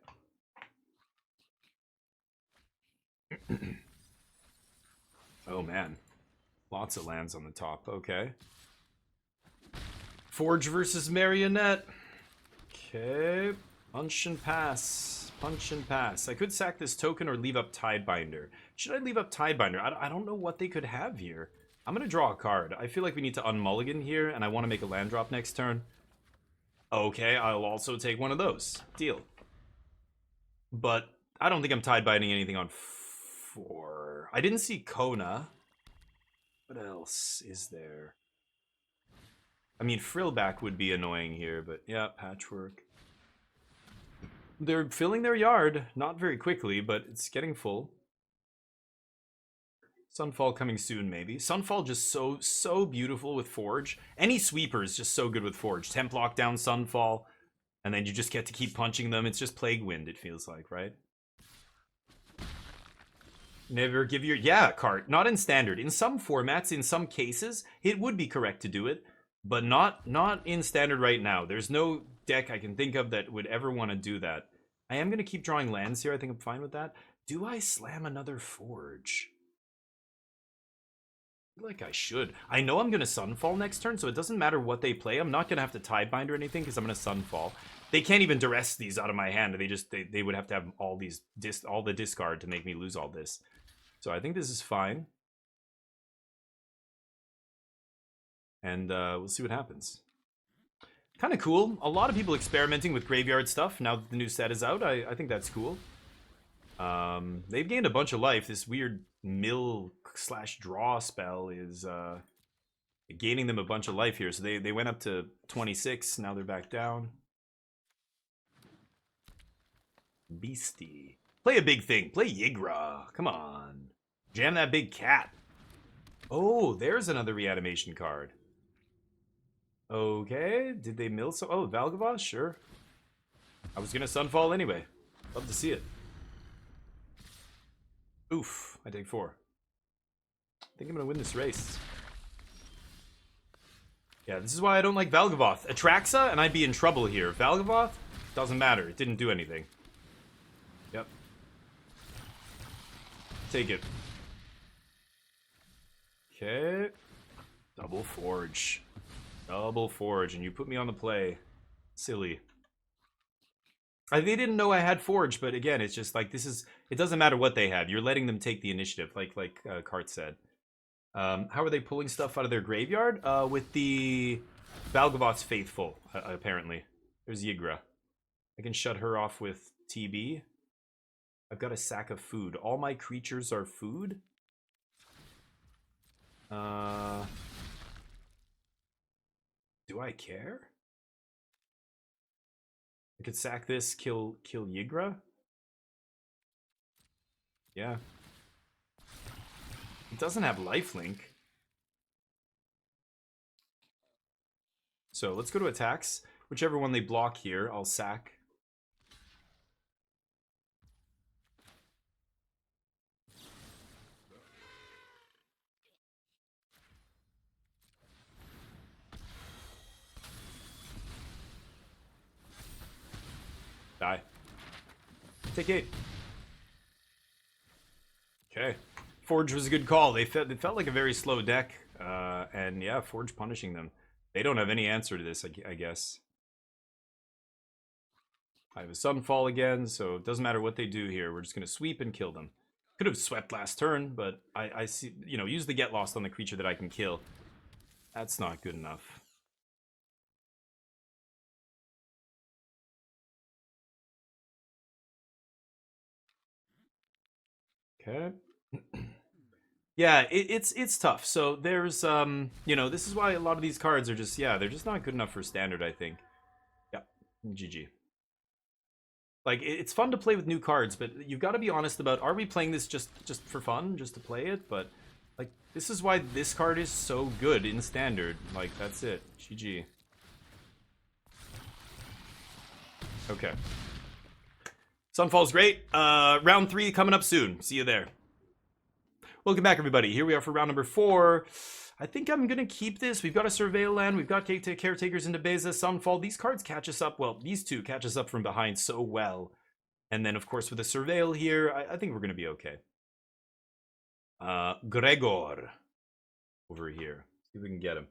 Oh, man. Lots of lands on the top. Okay. Forge versus Marionette. Okay. Punch and pass. Punch and pass. I could sack this token or leave up Tidebinder. Should I leave up Tidebinder? I don't know what they could have here. I'm going to draw a card. I feel like we need to unmulligan here, and I want to make a land drop next turn. Okay, I'll also take one of those. Deal. But I don't think I'm Tidebinding anything on 4. I didn't see Kona. What else is there? I mean, Frillback would be annoying here, but yeah, Patchwork. They're filling their yard, not very quickly, but it's getting full. Sunfall coming soon, maybe. Sunfall just so beautiful with Forge. Any sweeper is just so good with Forge. Temp Lockdown, Sunfall, and then you just get to keep punching them. It's just Plague Wind, it feels like, right? Never give your... Yeah, cart. Not in standard. In some formats, in some cases, it would be correct to do it. But not in standard right now. There's no deck I can think of that would ever want to do that. I am going to keep drawing lands here. I think I'm fine with that. Do I slam another Forge? I feel like I should. I know I'm going to Sunfall next turn, so it doesn't matter what they play. I'm not going to have to Tidebind or anything because I'm going to Sunfall. They can't even duress these out of my hand. They would have to have all the discard to make me lose all this. So I think this is fine. And we'll see what happens. Kind of cool. A lot of people experimenting with graveyard stuff now that the new set is out. I think that's cool. They've gained a bunch of life. This weird mill/draw spell is gaining them a bunch of life here. So they went up to 26. Now they're back down. Beastie. Play a big thing. Play Yigra. Come on. Jam that big cat. Oh, there's another reanimation card. Okay. Did they mill so? Oh, Valgavoth? Sure. I was going to Sunfall anyway. Love to see it. Oof. I take 4. I think I'm going to win this race. Yeah, this is why I don't like Valgavoth. Atraxa, and I'd be in trouble here. Valgavoth, doesn't matter. It didn't do anything. Yep. Take it. Okay. Double Forge. Double Forge, and you put me on the play. Silly. They didn't know I had Forge, but again, it's just like this is... It doesn't matter what they have. You're letting them take the initiative, like Cart said. How are they pulling stuff out of their graveyard? With the Valgavoth's Faithful, apparently. There's Yigra. I can shut her off with TB. I've got a sack of food. All my creatures are food? Do I care? I could sack this, kill Yigra? Yeah. It doesn't have lifelink. So let's go to attacks. Whichever one they block here, I'll sack. Die. Take 8. Okay. Forge was a good call. They felt like a very slow deck. And yeah, Forge punishing them. They don't have any answer to this, I guess. I have a Sunfall again, so it doesn't matter what they do here. We're just going to sweep and kill them. Could have swept last turn, but I see, you know, use the Get Lost on the creature that I can kill. That's not good enough. Okay. Yeah, it's tough. So there's you know, this is why a lot of these cards are just, yeah, they're just not good enough for standard, I think. Yep. GG. Like, it's fun to play with new cards, but you've got to be honest about, are we playing this just for fun, just to play it? But like, this is why this card is so good in standard. Like, that's it. GG. Okay. Sunfall's great. Round 3 coming up soon. See you there. Welcome back, everybody. Here we are for round number 4. I think I'm going to keep this. We've got a Surveil land. We've got Caretakers into Beza, Sunfall. These cards catch us up. Well, these two catch us up from behind so well. And then, of course, with the Surveil here, I think we're going to be okay. Gregor. Over here. See if we can get him.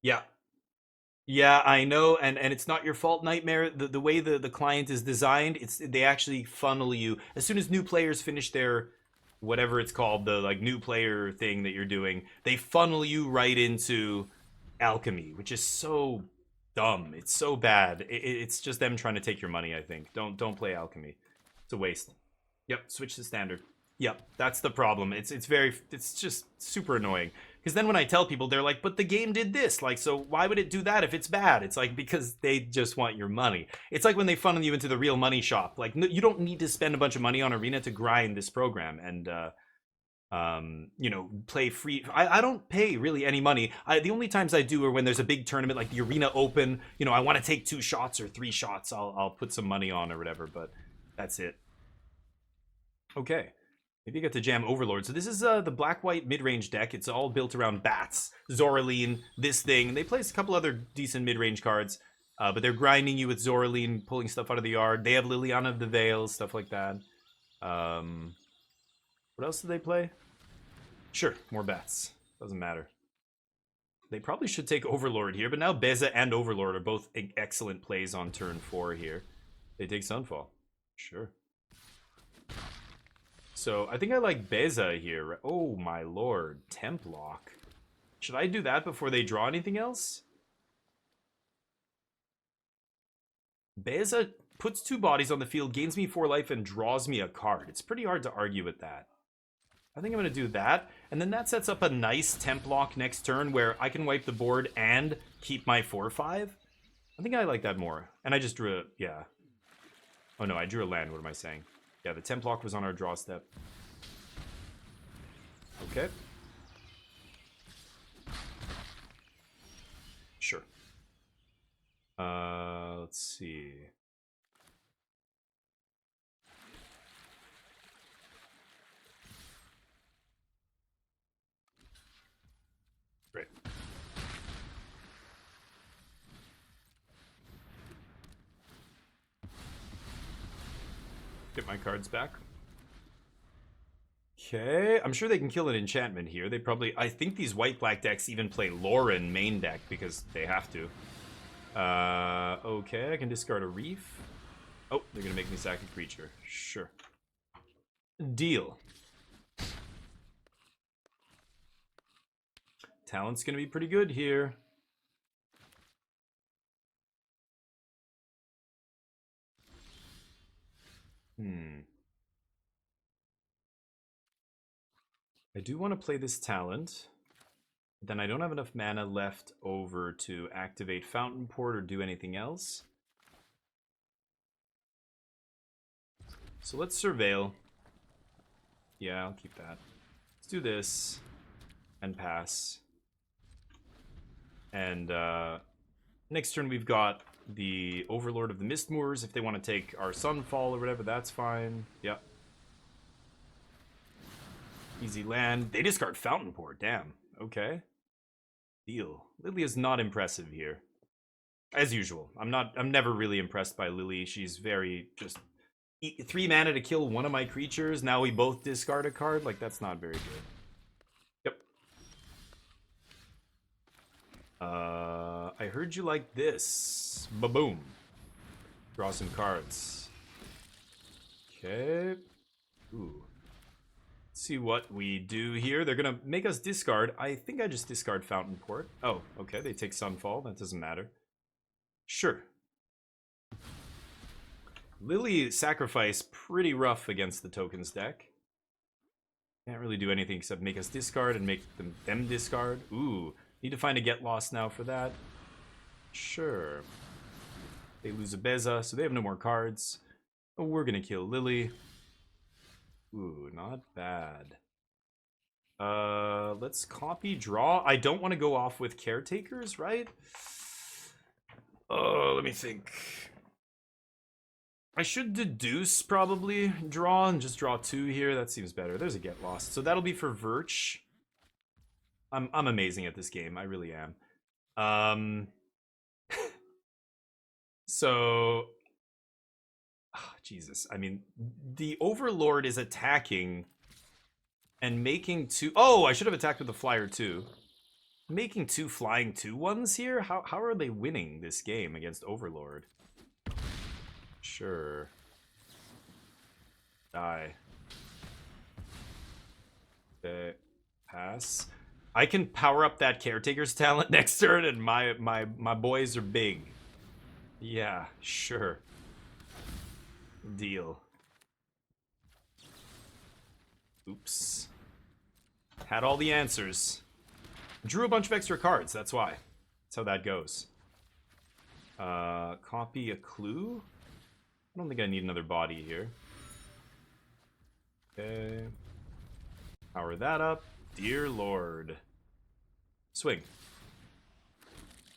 Yeah. Yeah, I know, and it's not your fault, Nightmare. The way the client is designed, they actually funnel you. As soon as new players finish their... whatever it's called, the like new player thing that you're doing, they funnel you right into alchemy, which is so dumb. It's so bad. It's just them trying to take your money, I think. Don't play alchemy. It's a waste. Yep, switch to standard. Yep, that's the problem. It's just super annoying. Because then when I tell people, they're like, but the game did this. Like, so why would it do that if it's bad? It's like, because they just want your money. It's like when they funnel you into the real money shop. Like, no, you don't need to spend a bunch of money on Arena to grind this program. And, you know, play free. I don't pay really any money. The only times I do are when there's a big tournament, like the Arena Open. You know, I want to take 2 shots or 3 shots. I'll put some money on or whatever, but that's it. Okay. Maybe I get to jam Overlord. So this is the black-white mid-range deck. It's all built around bats, Zoraline, this thing. And they play a couple other decent mid-range cards. But they're grinding you with Zoraline, pulling stuff out of the yard. They have Liliana of the Veil, stuff like that. What else do they play? Sure, more bats. Doesn't matter. They probably should take Overlord here, but now Beza and Overlord are both excellent plays on turn 4 here. They take Sunfall. Sure. So I think I like Beza here. Oh my lord, Temp Lock. Should I do that before they draw anything else? Beza puts 2 bodies on the field, gains me 4 life, and draws me a card. It's pretty hard to argue with that. I think I'm going to do that. And then that sets up a nice Temp Lock next turn where I can wipe the board and keep my 4/5. I think I like that more. And I just drew a... yeah. Oh no, I drew a land. What am I saying? Yeah, the Temp Lock was on our draw step. Okay. Sure. Let's see. Great. Get my cards back. Okay, I'm sure they can kill an enchantment here. They probably... I think these white-black decks even play Lauren main deck because they have to. Okay, I can discard a Reef. Oh, they're gonna make me sack a creature. Sure. Deal. Talent's gonna be pretty good here. I do want to play this talent. Then I don't have enough mana left over to activate Fountainport or do anything else. So let's Surveil. Yeah, I'll keep that. Let's do this. And pass. And next turn we've got the Overlord of the Mistmoors. If they want to take our Sunfall or whatever, that's fine. Yep. Easy land. They discard Fountainport. Damn. Okay. Deal. Lily is not impressive here. As usual. I'm never really impressed by Lily. She's very just 3 mana to kill one of my creatures. Now we both discard a card. Like, that's not very good. Yep. I heard you like this. Ba-boom. Draw some cards. Okay. Ooh. Let's see what we do here. They're gonna make us discard. I think I just discard Fountainport. Oh, okay. They take Sunfall. That doesn't matter. Sure. Lily sacrifice pretty rough against the tokens deck. Can't really do anything except make us discard and make them discard. Ooh. Need to find a get lost now for that. Sure. They lose a Beza, so they have no more cards. Oh, we're gonna kill Lily. Ooh, not bad. Let's copy, draw. I don't want to go off with Caretakers, right? Let me think. I should Deduce, probably. Draw, and just draw 2 here. That seems better. There's a get lost. So that'll be for Verge. I'm amazing at this game. I really am. So... oh, Jesus. I mean, the Overlord is attacking and making 2... oh, I should have attacked with the flyer too. Making 2 flying 2/1s here? How are they winning this game against Overlord? Sure. Die. Okay. Pass. I can power up that Caretaker's talent next turn and my boys are big. Yeah, sure. Deal. Oops. Had all the answers. Drew a bunch of extra cards, that's why. That's how that goes. Copy a clue? I don't think I need another body here. Okay. Power that up. Dear Lord. Swing.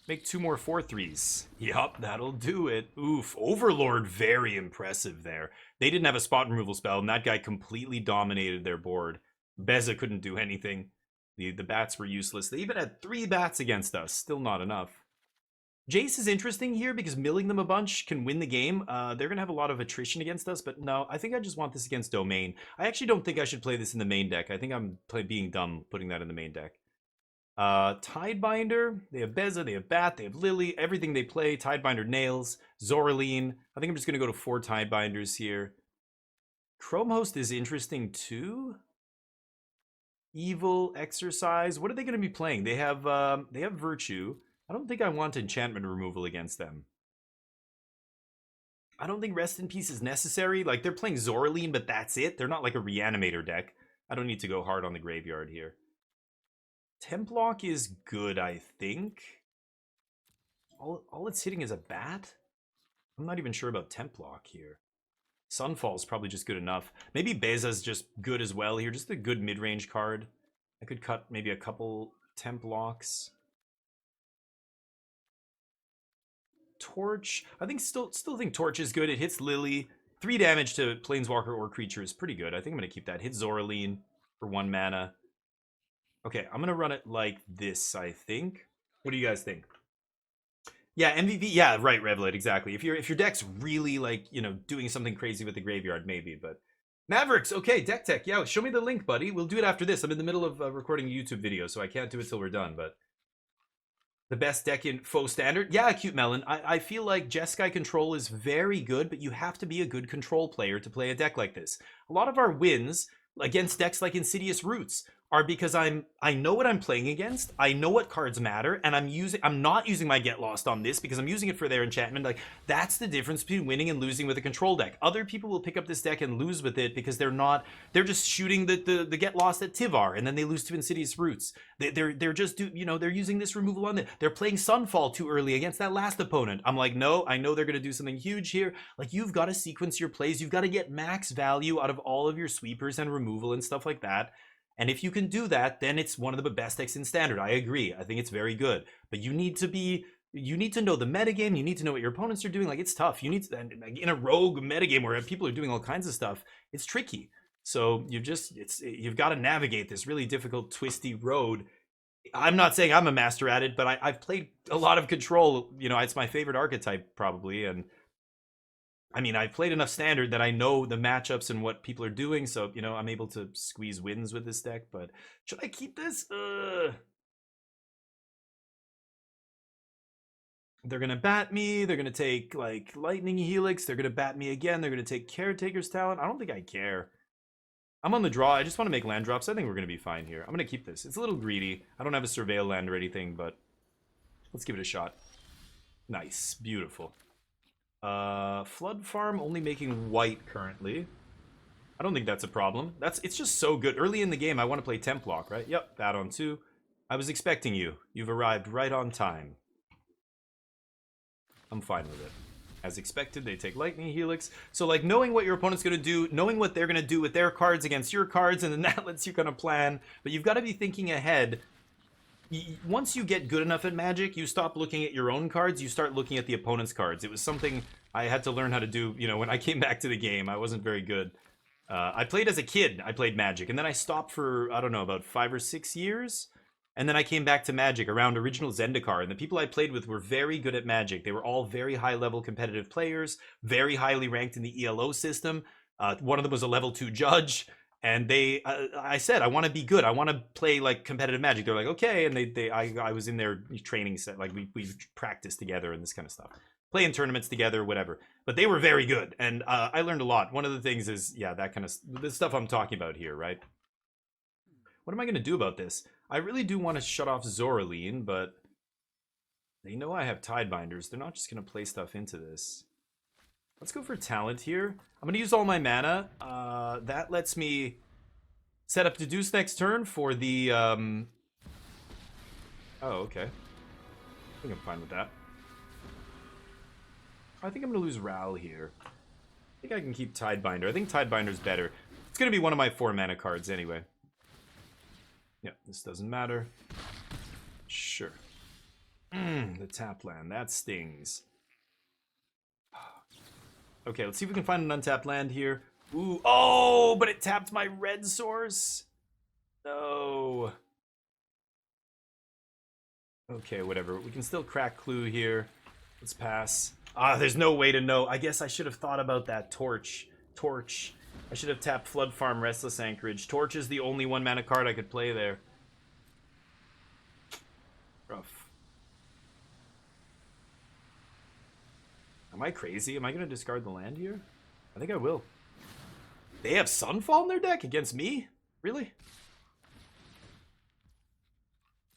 Make 2 more 4/3s. Yup, that'll do it. Oof. Overlord, very impressive there. They didn't have a spot removal spell, and that guy completely dominated their board. Beza couldn't do anything. The bats were useless. They even had 3 bats against us. Still not enough. Jace is interesting here because milling them a bunch can win the game. They're going to have a lot of attrition against us, but no, I think I just want this against Domain. I actually don't think I should play this in the main deck. I think I'm being dumb putting that in the main deck. Tidebinder, they have Beza, they have Bat, they have Lily, everything they play. Tidebinder nails, Zoraline. I think I'm just going to go to 4 Tidebinders here. Chrome Host is interesting too. Evil, Exercise. What are they going to be playing? They have Virtue. I don't think I want enchantment removal against them. I don't think Rest in Peace is necessary. Like, they're playing Zoraline, but that's it. They're not like a Reanimator deck. I don't need to go hard on the graveyard here. Templock is good, I think. All it's hitting is a bat? I'm not even sure about Templock here. Sunfall is probably just good enough. Maybe Beza's just good as well here. Just a good mid-range card. I could cut maybe a couple Templocks. Torch. I think still think Torch is good. It hits Lily. 3 damage to Planeswalker or creature is pretty good. I think I'm going to keep that. Hit Zoraline for 1 mana. Okay, I'm going to run it like this, I think. What do you guys think? Yeah, MVP. Yeah, right, Revlet, exactly. If your deck's really, like, you know, doing something crazy with the graveyard, maybe, but... Mavericks, okay, Deck Tech. Yeah, show me the link, buddy. We'll do it after this. I'm in the middle of recording a YouTube video, so I can't do it till we're done, but... The best deck in faux standard? Yeah, Acute Melon. I feel like Jeskai Control is very good, but you have to be a good control player to play a deck like this. A lot of our wins against decks like Insidious Roots are because I know what I'm playing against, I know what cards matter, and I'm not using my Get Lost on this because I'm using it for their enchantment. Like, that's the difference between winning and losing with a control deck. Other people will pick up this deck and lose with it because they're just shooting the Get Lost at Tivar, and then they lose to Insidious Roots. They're just they're using this removal on it. They're playing Sunfall too early against that last opponent. I'm like, no, I know they're gonna do something huge here. Like, you've got to sequence your plays, you've got to get max value out of all of your sweepers and removal and stuff like that. And if you can do that, then it's one of the best decks in Standard. I agree. I think it's very good. But you need to know the metagame. You need to know what your opponents are doing. Like, it's tough. You need to, in a rogue metagame where people are doing all kinds of stuff, it's tricky. So you've got to navigate this really difficult, twisty road. I'm not saying I'm a master at it, but I've played a lot of Control. You know, it's my favorite archetype probably, and I mean, I've played enough Standard that I know the matchups and what people are doing, so, you know, I'm able to squeeze wins with this deck, but should I keep this? They're going to bat me. They're going to take, like, Lightning Helix. They're going to bat me again. They're going to take Caretaker's Talent. I don't think I care. I'm on the draw. I just want to make land drops. I think we're going to be fine here. I'm going to keep this. It's a little greedy. I don't have a Surveil land or anything, but let's give it a shot. Nice. Beautiful. Flood Farm only making white currently. I don't think that's a problem. It's just so good. Early in the game, I want to play Templock, right? Yep, that on 2. I was expecting you. You've arrived right on time. I'm fine with it. As expected, they take Lightning Helix. So, like, knowing what your opponent's going to do, knowing what they're going to do with their cards against your cards, and then that lets you kind of plan. But you've got to be thinking ahead. Once you get good enough at Magic, you stop looking at your own cards, you start looking at the opponent's cards. It was something I had to learn how to do, you know, when I came back to the game. I wasn't very good. I played as a kid, I played Magic, and then I stopped for, I don't know, about 5 or 6 years. And then I came back to Magic around original Zendikar, and the people I played with were very good at Magic. They were all very high-level competitive players, very highly ranked in the ELO system. One of them was a level 2 judge. And I said, I want to be good. I want to play, like, competitive Magic. They're like, okay. And I was in their training set. Like, we practiced together and this kind of stuff. Playing tournaments together, whatever. But they were very good. And I learned a lot. One of the things is, yeah, that kind of the stuff I'm talking about here, right? What am I going to do about this? I really do want to shut off Zoraline, but they know I have Tidebinders. They're not just going to play stuff into this. Let's go for talent here. I'm going to use all my mana. That lets me set up Deduce next turn for the... Oh, okay. I think I'm fine with that. I think I'm going to lose Ral here. I think I can keep Tidebinder. I think Tidebinder's better. It's going to be one of my 4 mana cards anyway. Yeah, this doesn't matter. Sure. The a tap land. That stings. Okay, let's see if we can find an untapped land here. Ooh, oh, but it tapped my red source. No. Okay, whatever. We can still crack Clue here. Let's pass. Ah, there's no way to know. I guess I should have thought about that torch. Torch. I should have tapped Floodfarm Restless Anchorage. Torch is the only 1-mana card I could play there. Rough. Am I crazy? Am I going to discard the land here? I think I will. They have Sunfall in their deck against me? Really?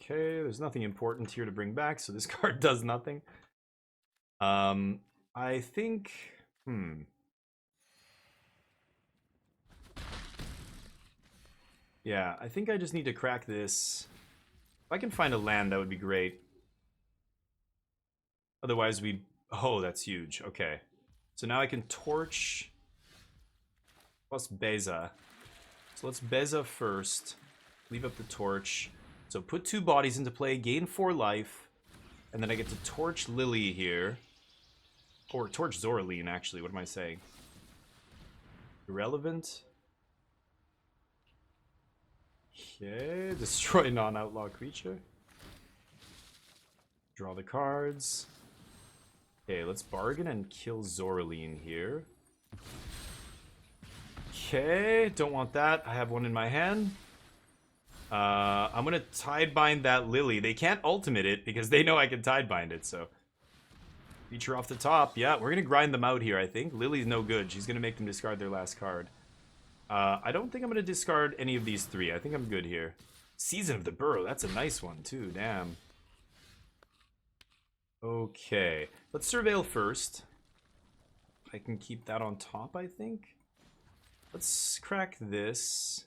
Okay, there's nothing important here to bring back, so this card does nothing. I think... Yeah, I think I just need to crack this. If I can find a land, that would be great. Otherwise, we... Oh, that's huge. Okay. So now I can Torch plus Beza. So let's Beza first. Leave up the Torch. So put 2 bodies into play, gain 4 life. And then I get to Torch Lily here. Or Torch Zoraline, actually. What am I saying? Irrelevant. Okay, destroy non-outlaw creature. Draw the cards. Okay, let's bargain and kill Zoraline here. Okay, don't want that. I have one in my hand. I'm gonna Tidebind that Lily. They can't ultimate it because they know I can Tidebind it, so. Feature off the top. Yeah, we're gonna grind them out here, I think. Lily's no good. She's gonna make them discard their last card. I don't think I'm gonna discard any of these 3. I think I'm good here. Season of the Burrow. That's a nice one, too. Damn. Okay. Let's Surveil first. I can keep that on top, I think. Let's crack this.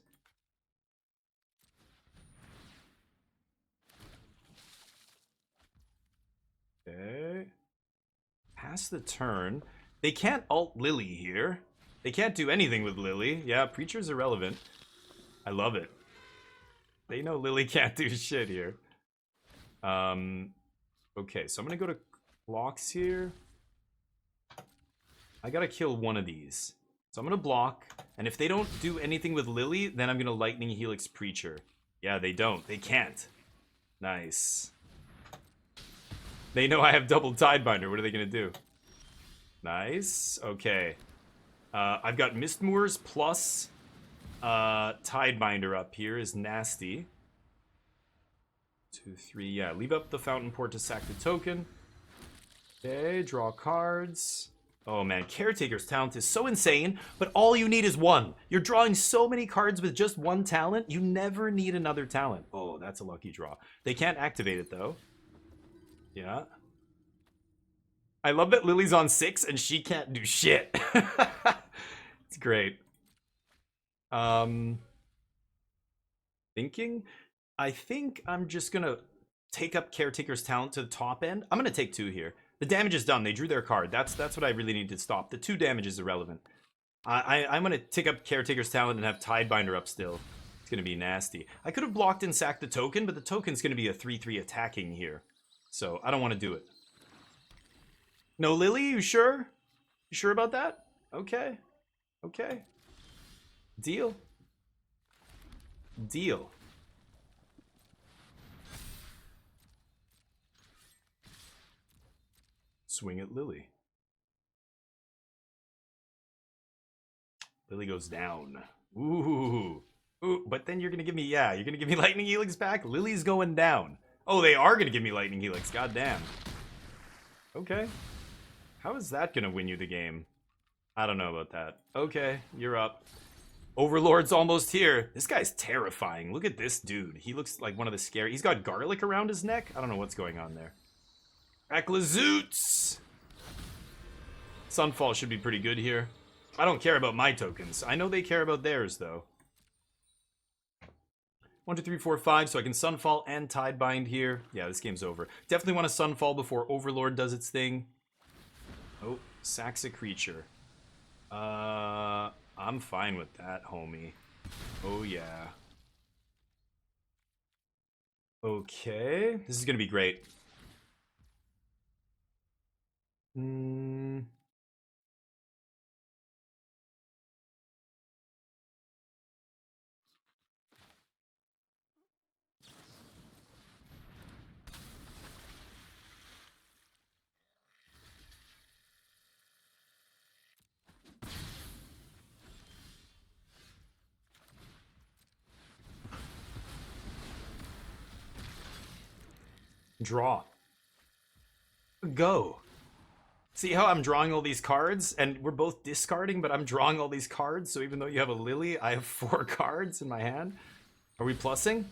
Okay. Pass the turn. They can't ult Lily here. They can't do anything with Lily. Yeah, Preacher's irrelevant. I love it. They know Lily can't do shit here. Okay, so I'm gonna go to blocks here. I gotta kill one of these. So I'm gonna block, and if they don't do anything with Lily, then I'm gonna Lightning Helix Preacher. Yeah, they don't. They can't. Nice. They know I have double Tidebinder. What are they gonna do? Nice. Okay. I've got Mistmoors plus Tidebinder up here is nasty. 2, 3. Yeah, leave up the Fountainport to sack the token. Okay, draw cards. Oh man, Caretaker's talent is so insane, but all you need is 1. You're drawing so many cards with just 1 talent, you never need another talent. Oh, that's a lucky draw. They can't activate it though. Yeah. I love that Lily's on 6 and she can't do shit. It's great. Thinking? I think I'm just gonna take up Caretaker's talent to the top end. I'm gonna take 2 here. The damage is done. They drew their card. That's what I really need to stop. The 2 damage is irrelevant. I'm gonna take up Caretaker's talent and have Tidebinder up still. It's gonna be nasty. I could have blocked and sacked the token, but the token's gonna be a 3/3 attacking here. So I don't want to do it. No Lily, you sure? You sure about that? Okay. Okay. Deal. Deal. Swing at Lily. Lily goes down. Ooh. Ooh, but then you're gonna give me, yeah, you're gonna give me Lightning Helix back? Lily's going down. Oh, they are gonna give me Lightning Helix, goddamn. Okay. How is that gonna win you the game? I don't know about that. Okay, you're up. Overlord's almost here. This guy's terrifying. Look at this dude. He looks like one of the scary. He's got garlic around his neck. I don't know what's going on there. Acklazoots! Sunfall should be pretty good here. I don't care about my tokens. I know they care about theirs, though. 1, 2, 3, 4, 5, so I can Sunfall and Tidebind here. Yeah, this game's over. Definitely want to Sunfall before Overlord does its thing. Oh, sacks a creature. I'm fine with that, homie. Oh, yeah. Okay, this is gonna be great. Mm. Draw. Go. See how I'm drawing all these cards, and we're both discarding, but I'm drawing all these cards, so even though you have a Lily, I have 4 cards in my hand. Are we plussing?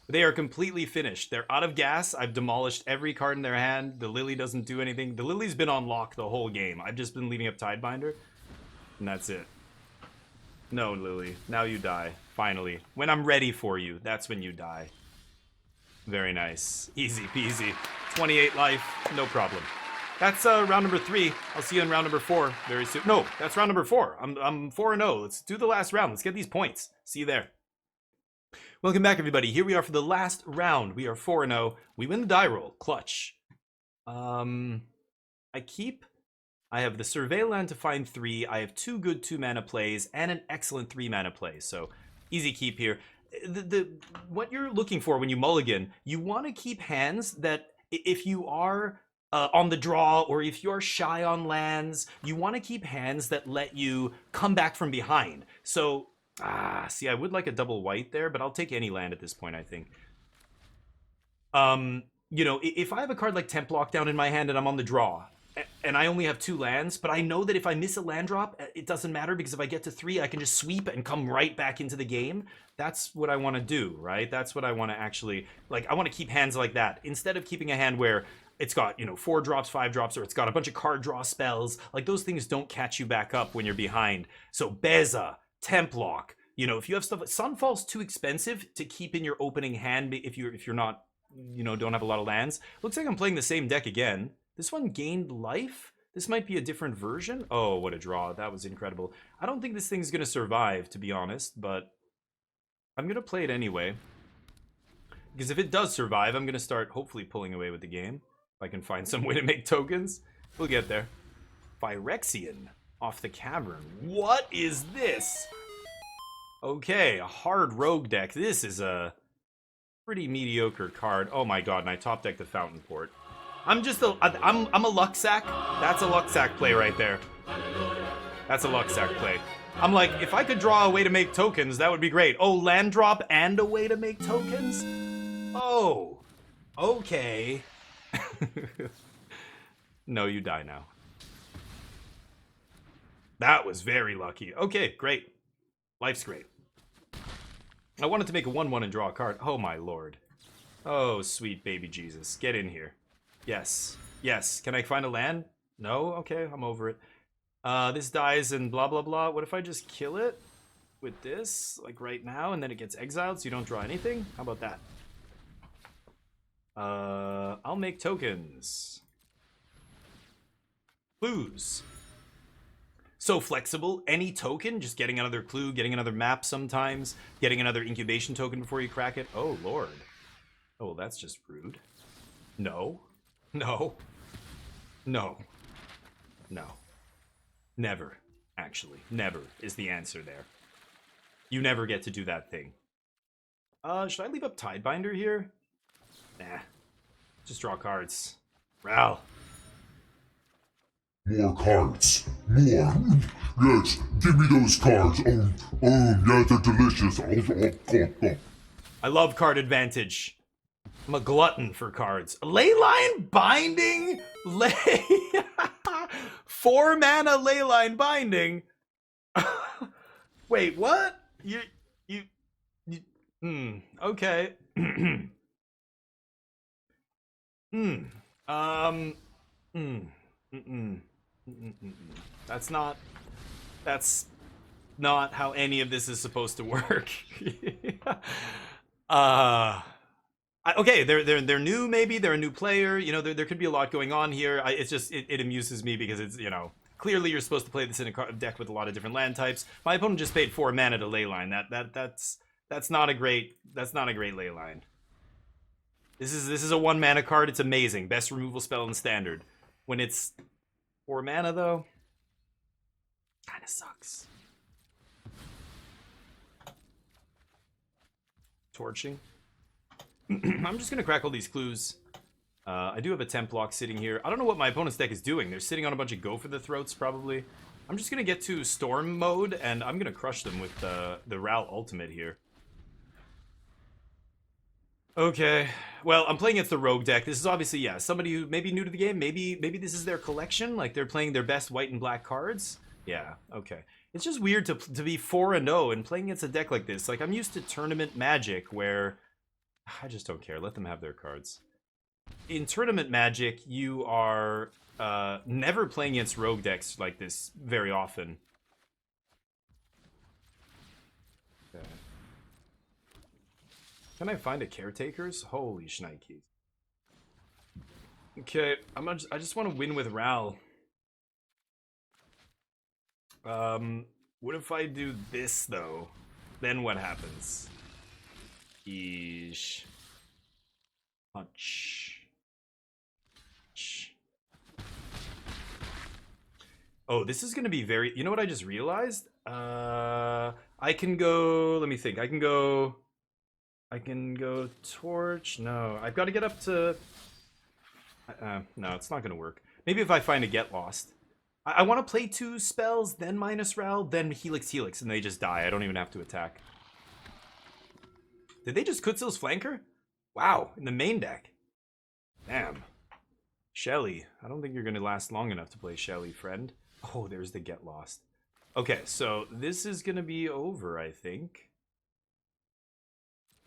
They are completely finished. They're out of gas. I've demolished every card in their hand. The Lily doesn't do anything. The Lily's been on lock the whole game. I've just been leaving up Tidebinder, and that's it. No, Lily. Now you die. Finally. When I'm ready for you, that's when you die. Very nice. Easy peasy. 28 life. No problem. That's round number 3. I'll see you in round number 4 very soon. No, that's round number 4. I'm 4-0. Let's do the last round. Let's get these points. See you there. Welcome back, everybody. Here we are for the last round. We are 4-0. We win the die roll. Clutch. I have the Survey Land to find 3. I have 2 good 2-mana plays and an excellent 3-mana play. So easy keep here. What you're looking for when you mulligan, you want to keep hands that if you are on the draw or if you're shy on lands, you want to keep hands that let you come back from behind. So, see, I would like a double white there, but I'll take any land at this point, I think. You know, if I have a card like Temp Lockdown in my hand and I'm on the draw, and I only have 2 lands, but I know that if I miss a land drop, it doesn't matter because if I get to 3, I can just sweep and come right back into the game. That's what I want to do, right? That's what I want to actually, like, I want to keep hands like that. Instead of keeping a hand where it's got, you know, 4 drops, 5 drops, or it's got a bunch of card draw spells. Like, those things don't catch you back up when you're behind. So Beza, Temp Lock, you know, if you have stuff like Sunfall's too expensive to keep in your opening hand if you're not, you know, don't have a lot of lands. Looks like I'm playing the same deck again. This one gained life? This might be a different version? Oh, what a draw. That was incredible. I don't think this thing's going to survive, to be honest, but I'm going to play it anyway. Because if it does survive, I'm going to start hopefully pulling away with the game. If I can find some way to make tokens. We'll get there. Phyrexian off the Cavern. What is this? Okay, a hard rogue deck. This is a pretty mediocre card. Oh my god, and I top decked the Fountainport. I'm a luck sack. That's a luck sack play right there. That's a luck sack play. I'm like, if I could draw a way to make tokens, that would be great. Oh, land drop and a way to make tokens? Oh, okay. No, you die now. That was very lucky. Okay, great. Life's great. I wanted to make a 1/1 and draw a card. Oh my lord. Oh, sweet baby Jesus. Get in here. Yes. Yes. Can I find a land? No? Okay, I'm over it. This dies and blah, blah, blah. What if I just kill it with this, like right now, and then it gets exiled so you don't draw anything? How about that? I'll make tokens. Clues. So flexible. Any token, just getting another clue, getting another map sometimes, getting another incubation token before you crack it. Oh, lord. Oh, well, that's just rude. No. No. No. No. Never, actually. Never is the answer there. You never get to do that thing. Should I leave up Tidebinder here? Nah. Just draw cards. Ral. More cards. More. Yes, give me those cards. Yeah, they're delicious. I love card advantage. I'm a glutton for cards. Leyline Binding? 4-mana Leyline Binding? Wait, what? Okay. That's not how any of this is supposed to work. Okay, they're new. Maybe they're a new player. You know, there could be a lot going on here. It amuses me because it's, you know, clearly you're supposed to play this in a deck with a lot of different land types. My opponent just paid 4 mana to Leyline. That's not a great Leyline. This is a 1 mana card. It's amazing. Best removal spell in Standard. When it's 4 mana, though. Kinda sucks. Torching. I'm just gonna crack all these clues. I do have a temp block sitting here. I don't know what my opponent's deck is doing. They're sitting on a bunch of go for the throats, probably. I'm just gonna get to storm mode, and I'm gonna crush them with the Ral ultimate here. Okay, well, I'm playing against the rogue deck. This is obviously, yeah, somebody who may be new to the game. Maybe this is their collection, like they're playing their best white and black cards. Yeah, okay. It's just weird to be 4-0 and playing against a deck like this. Like, I'm used to tournament Magic where I just don't care. Let them have their cards. In tournament Magic, you are never playing against rogue decks like this very often. Okay. Can I find a Caretakers? Holy shnikes. Okay, I just want to win with Ral. What if I do this, though? Then what happens? Eesh. Punch. Oh, this is going to be very... You know what I just realized? I can go... Let me think. I can go Torch. No, I've got to get up to... no, it's not going to work. Maybe if I find a Get Lost. I want to play 2 spells, then minus Ral, then Helix, and they just die. I don't even have to attack. Did they just Kutsil's Flanker? Wow, in the main deck. Damn. Shelly. I don't think you're going to last long enough to play Shelly, friend. Oh, there's the Get Lost. Okay, so this is going to be over, I think.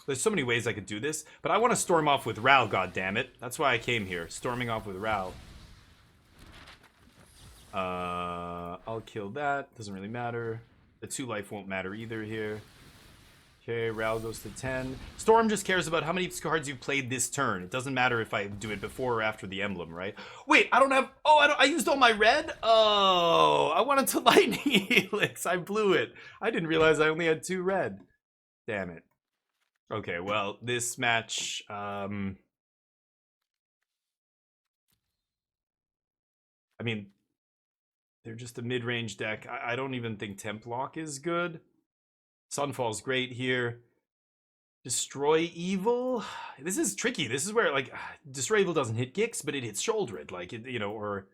There's so many ways I could do this, but I want to storm off with Ral, goddammit. That's why I came here, storming off with Ral. I'll kill that. Doesn't really matter. The 2 life won't matter either here. Okay, Ral goes to 10. Storm just cares about how many cards you've played this turn. It doesn't matter if I do it before or after the emblem, right? Wait, I don't have... Oh, I used all my red? Oh, I wanted to Lightning Helix. I blew it. I didn't realize I only had 2 red. Damn it. Okay, well, this match... I mean... They're just a mid-range deck. I don't even think Templock is good. Sunfall's great here. Destroy Evil? This is tricky. This is where, like, Destroy Evil doesn't hit Gix, but it hits Shouldered. Like, you know, or...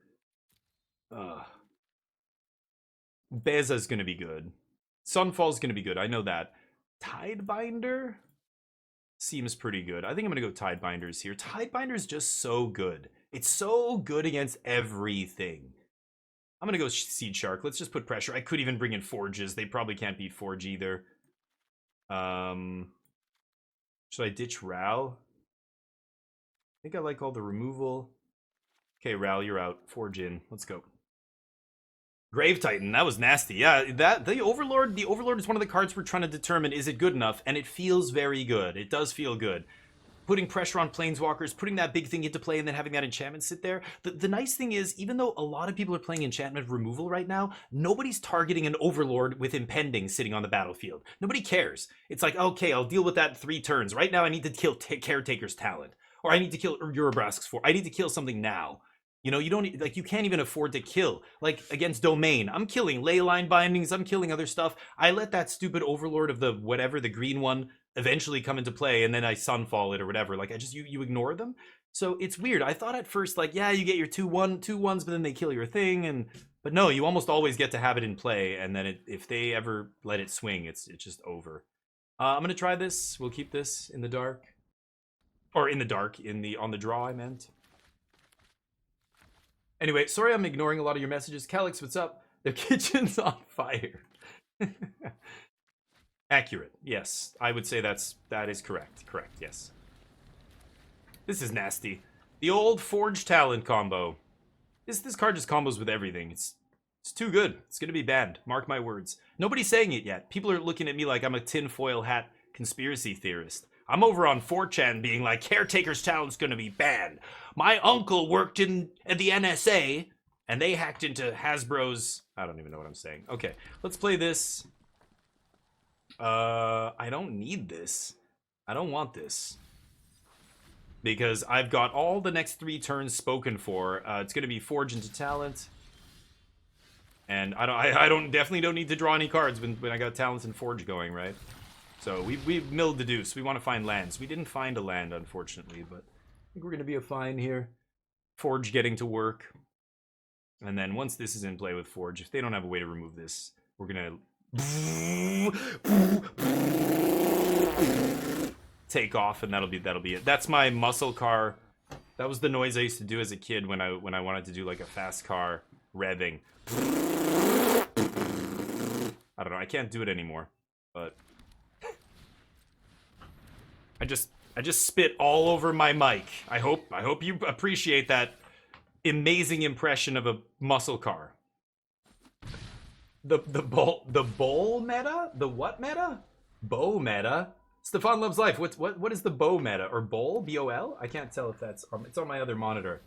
Beza's gonna be good. Sunfall's gonna be good. I know that. Tidebinder? Seems pretty good. I think I'm gonna go Tidebinders here. Tidebinder's just so good. It's so good against everything. I'm going to go Seed Shark. Let's just put pressure. I could even bring in Forges. They probably can't beat Forge either. Should I ditch Ral? I think I like all the removal. Okay, Ral, you're out. Forge in. Let's go. Grave Titan. That was nasty. Yeah, the Overlord is one of the cards we're trying to determine, is it good enough? And it feels very good. It does feel good. Putting pressure on Planeswalkers, putting that big thing into play, and then having that enchantment sit there. The nice thing is, even though a lot of people are playing enchantment removal right now, nobody's targeting an Overlord with Impending sitting on the battlefield. Nobody cares. It's like, okay, I'll deal with that in 3 turns. Right now, I need to kill Caretaker's Talent. Or I need to kill Urabrask's Force. I need to kill something now. You know, you don't, like, you can't even afford to kill. Like, against Domain, I'm killing Leyline Bindings, I'm killing other stuff. I let that stupid Overlord of the whatever, the green one, eventually come into play, and then I Sunfall it or whatever. Like, you ignore them. So it's weird. I thought at first, like, yeah, you get your 2/1s, but then they kill your thing, but no, you almost always get to have it in play, and then if they ever let it swing, it's just over. I'm gonna try this. We'll keep this in the dark. Or in the dark, on the draw, I meant. Anyway, sorry I'm ignoring a lot of your messages. Calix, what's up? Their kitchen's on fire. Accurate, yes. I would say that is correct. Correct, yes. This is nasty. The old Forge Talent combo. This card just combos with everything. It's too good. It's gonna be banned. Mark my words. Nobody's saying it yet. People are looking at me like I'm a tinfoil hat conspiracy theorist. I'm over on 4chan being like, Caretaker's Talent's gonna be banned. My uncle worked at the NSA, and they hacked into Hasbro's... I don't even know what I'm saying. Okay, let's play this. I don't need this. I don't want this. Because I've got all the next 3 turns spoken for. It's going to be Forge into Talent. And definitely don't need to draw any cards when I got Talents and Forge going, right? So we milled Deduce. We want to find lands. We didn't find a land, unfortunately, but I think we're gonna be fine here. Forge getting to work. And then once this is in play with Forge, if they don't have a way to remove this, we're gonna take off, and that'll be it. That's my muscle car. That was the noise I used to do as a kid when I wanted to do like a fast car revving. I don't know. I can't do it anymore, but I just spit all over my mic. I hope you appreciate that amazing impression of a muscle car. The bowl meta? The what meta? Bow meta? Stefan loves life. What is the bow meta or bowl? BOL? I can't tell if that's it's on my other monitor.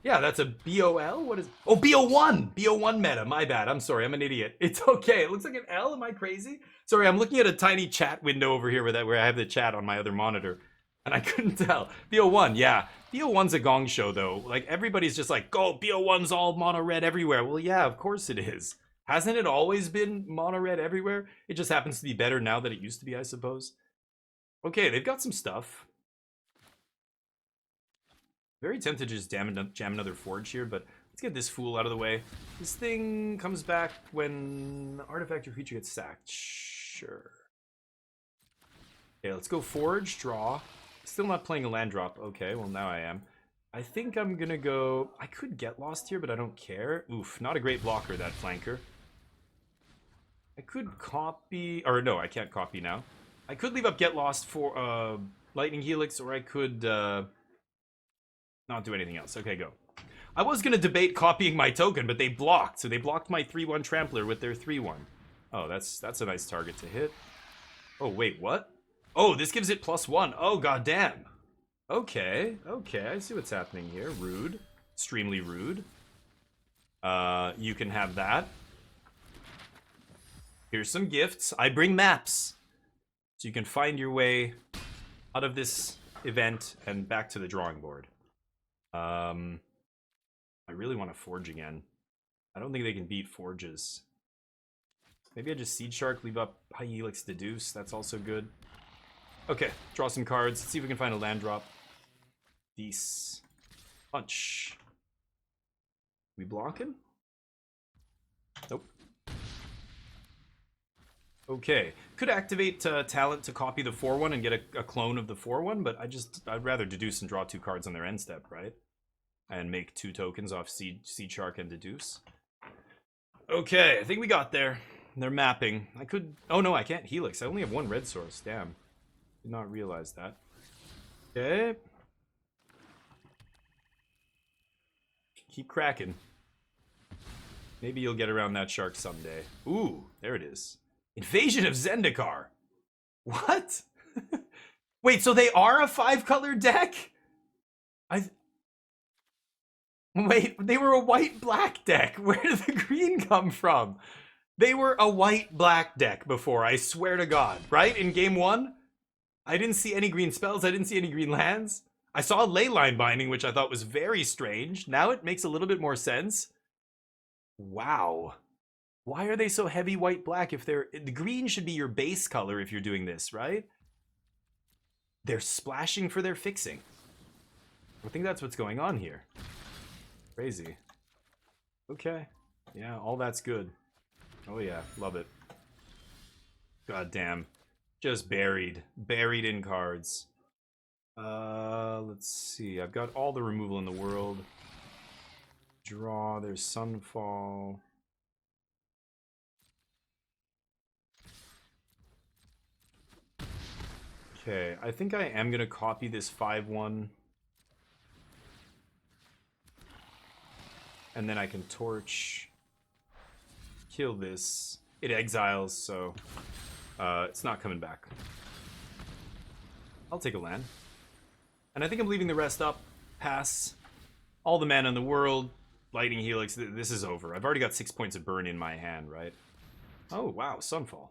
Yeah, that's a BOL. What is? Oh, BO1. BO1 meta. My bad. I'm sorry. I'm an idiot. It's okay. It looks like an L. Am I crazy? Sorry, I'm looking at a tiny chat window over here where I have the chat on my other monitor, and I couldn't tell. BO1. Yeah. BO1's a gong show though. Like everybody's just like, "Go, BO1's all mono red everywhere." Well, yeah, of course it is. Hasn't it always been mono red everywhere? It just happens to be better now than it used to be, I suppose. Okay, they've got some stuff. Very tempted to just jam another Forge here, but let's get this fool out of the way. This thing comes back when artifact or creature gets sacked. Sure. Okay, let's go Forge, draw. Still not playing a land drop. Okay, well now I am. I think I'm gonna go... I could get lost here, but I don't care. Oof, not a great blocker, that flanker. I could copy... Or no, I can't copy now. I could leave up Get Lost for Lightning Helix, or I could not do anything else. Okay, go. I was going to debate copying my token, but they blocked. So they blocked my 3-1 Trampler with their 3-1. Oh, that's a nice target to hit. Oh, wait, what? Oh, this gives it +1. Oh, goddamn. Okay, okay, I see what's happening here. Rude. Extremely rude. You can have that. Here's some gifts. I bring maps. So you can find your way out of this event and back to the drawing board. I really want to Forge again. I don't think they can beat Forges. Maybe I just Seed Shark, leave up High Helix Deduce. That's also good. Okay, draw some cards. Let's see if we can find a land drop. Deduce. Punch. We blocking? Nope. Okay, could activate talent to copy the 4-1 and get a clone of the 4-1, but I'd rather Deduce and draw 2 cards on their end step, right? And make 2 tokens off Seed Shark and Deduce. Okay, I think we got there. They're mapping. I could... Oh no, I can't Helix. I only have 1 red source. Damn. Did not realize that. Okay. Keep cracking. Maybe you'll get around that shark someday. Ooh, there it is. Invasion of Zendikar. What? Wait, so they are a 5-color deck? Wait, they were a white-black deck. Where did the green come from? They were a white-black deck before, I swear to God. Right? In game 1? I didn't see any green spells. I didn't see any green lands. I saw Leyline Binding, which I thought was very strange. Now it makes a little bit more sense. Wow. Why are they so heavy white-black if they're... The green should be your base color if you're doing this, right? They're splashing for their fixing. I think that's what's going on here. Crazy. Okay. Yeah, all that's good. Oh yeah, love it. God damn. Just buried. Buried in cards. Let's see. I've got all the removal in the world. Draw. There's Sunfall. Okay, I think I am going to copy this 5-1. And then I can torch. Kill this. It exiles, so it's not coming back. I'll take a land. And I think I'm leaving the rest up. Pass. All the mana in the world. Lightning Helix. This is over. I've already got 6 points of burn in my hand, right? Oh, wow. Sunfall.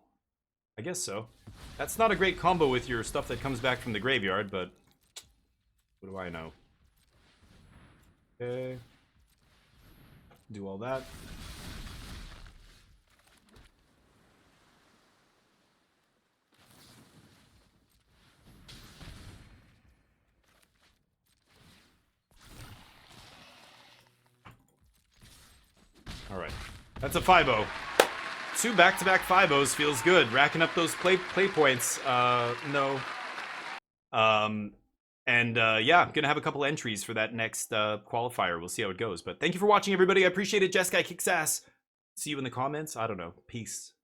I guess so. That's not a great combo with your stuff that comes back from the graveyard, but what do I know? Okay. Do all that. That's a 5-0. 2 back-to-back 5-0s feels good. Racking up those play points. No. Yeah, I'm gonna have a couple entries for that next qualifier. We'll see how it goes. But thank you for watching, everybody. I appreciate it. Jeskai kicks ass. See you in the comments. I don't know. Peace.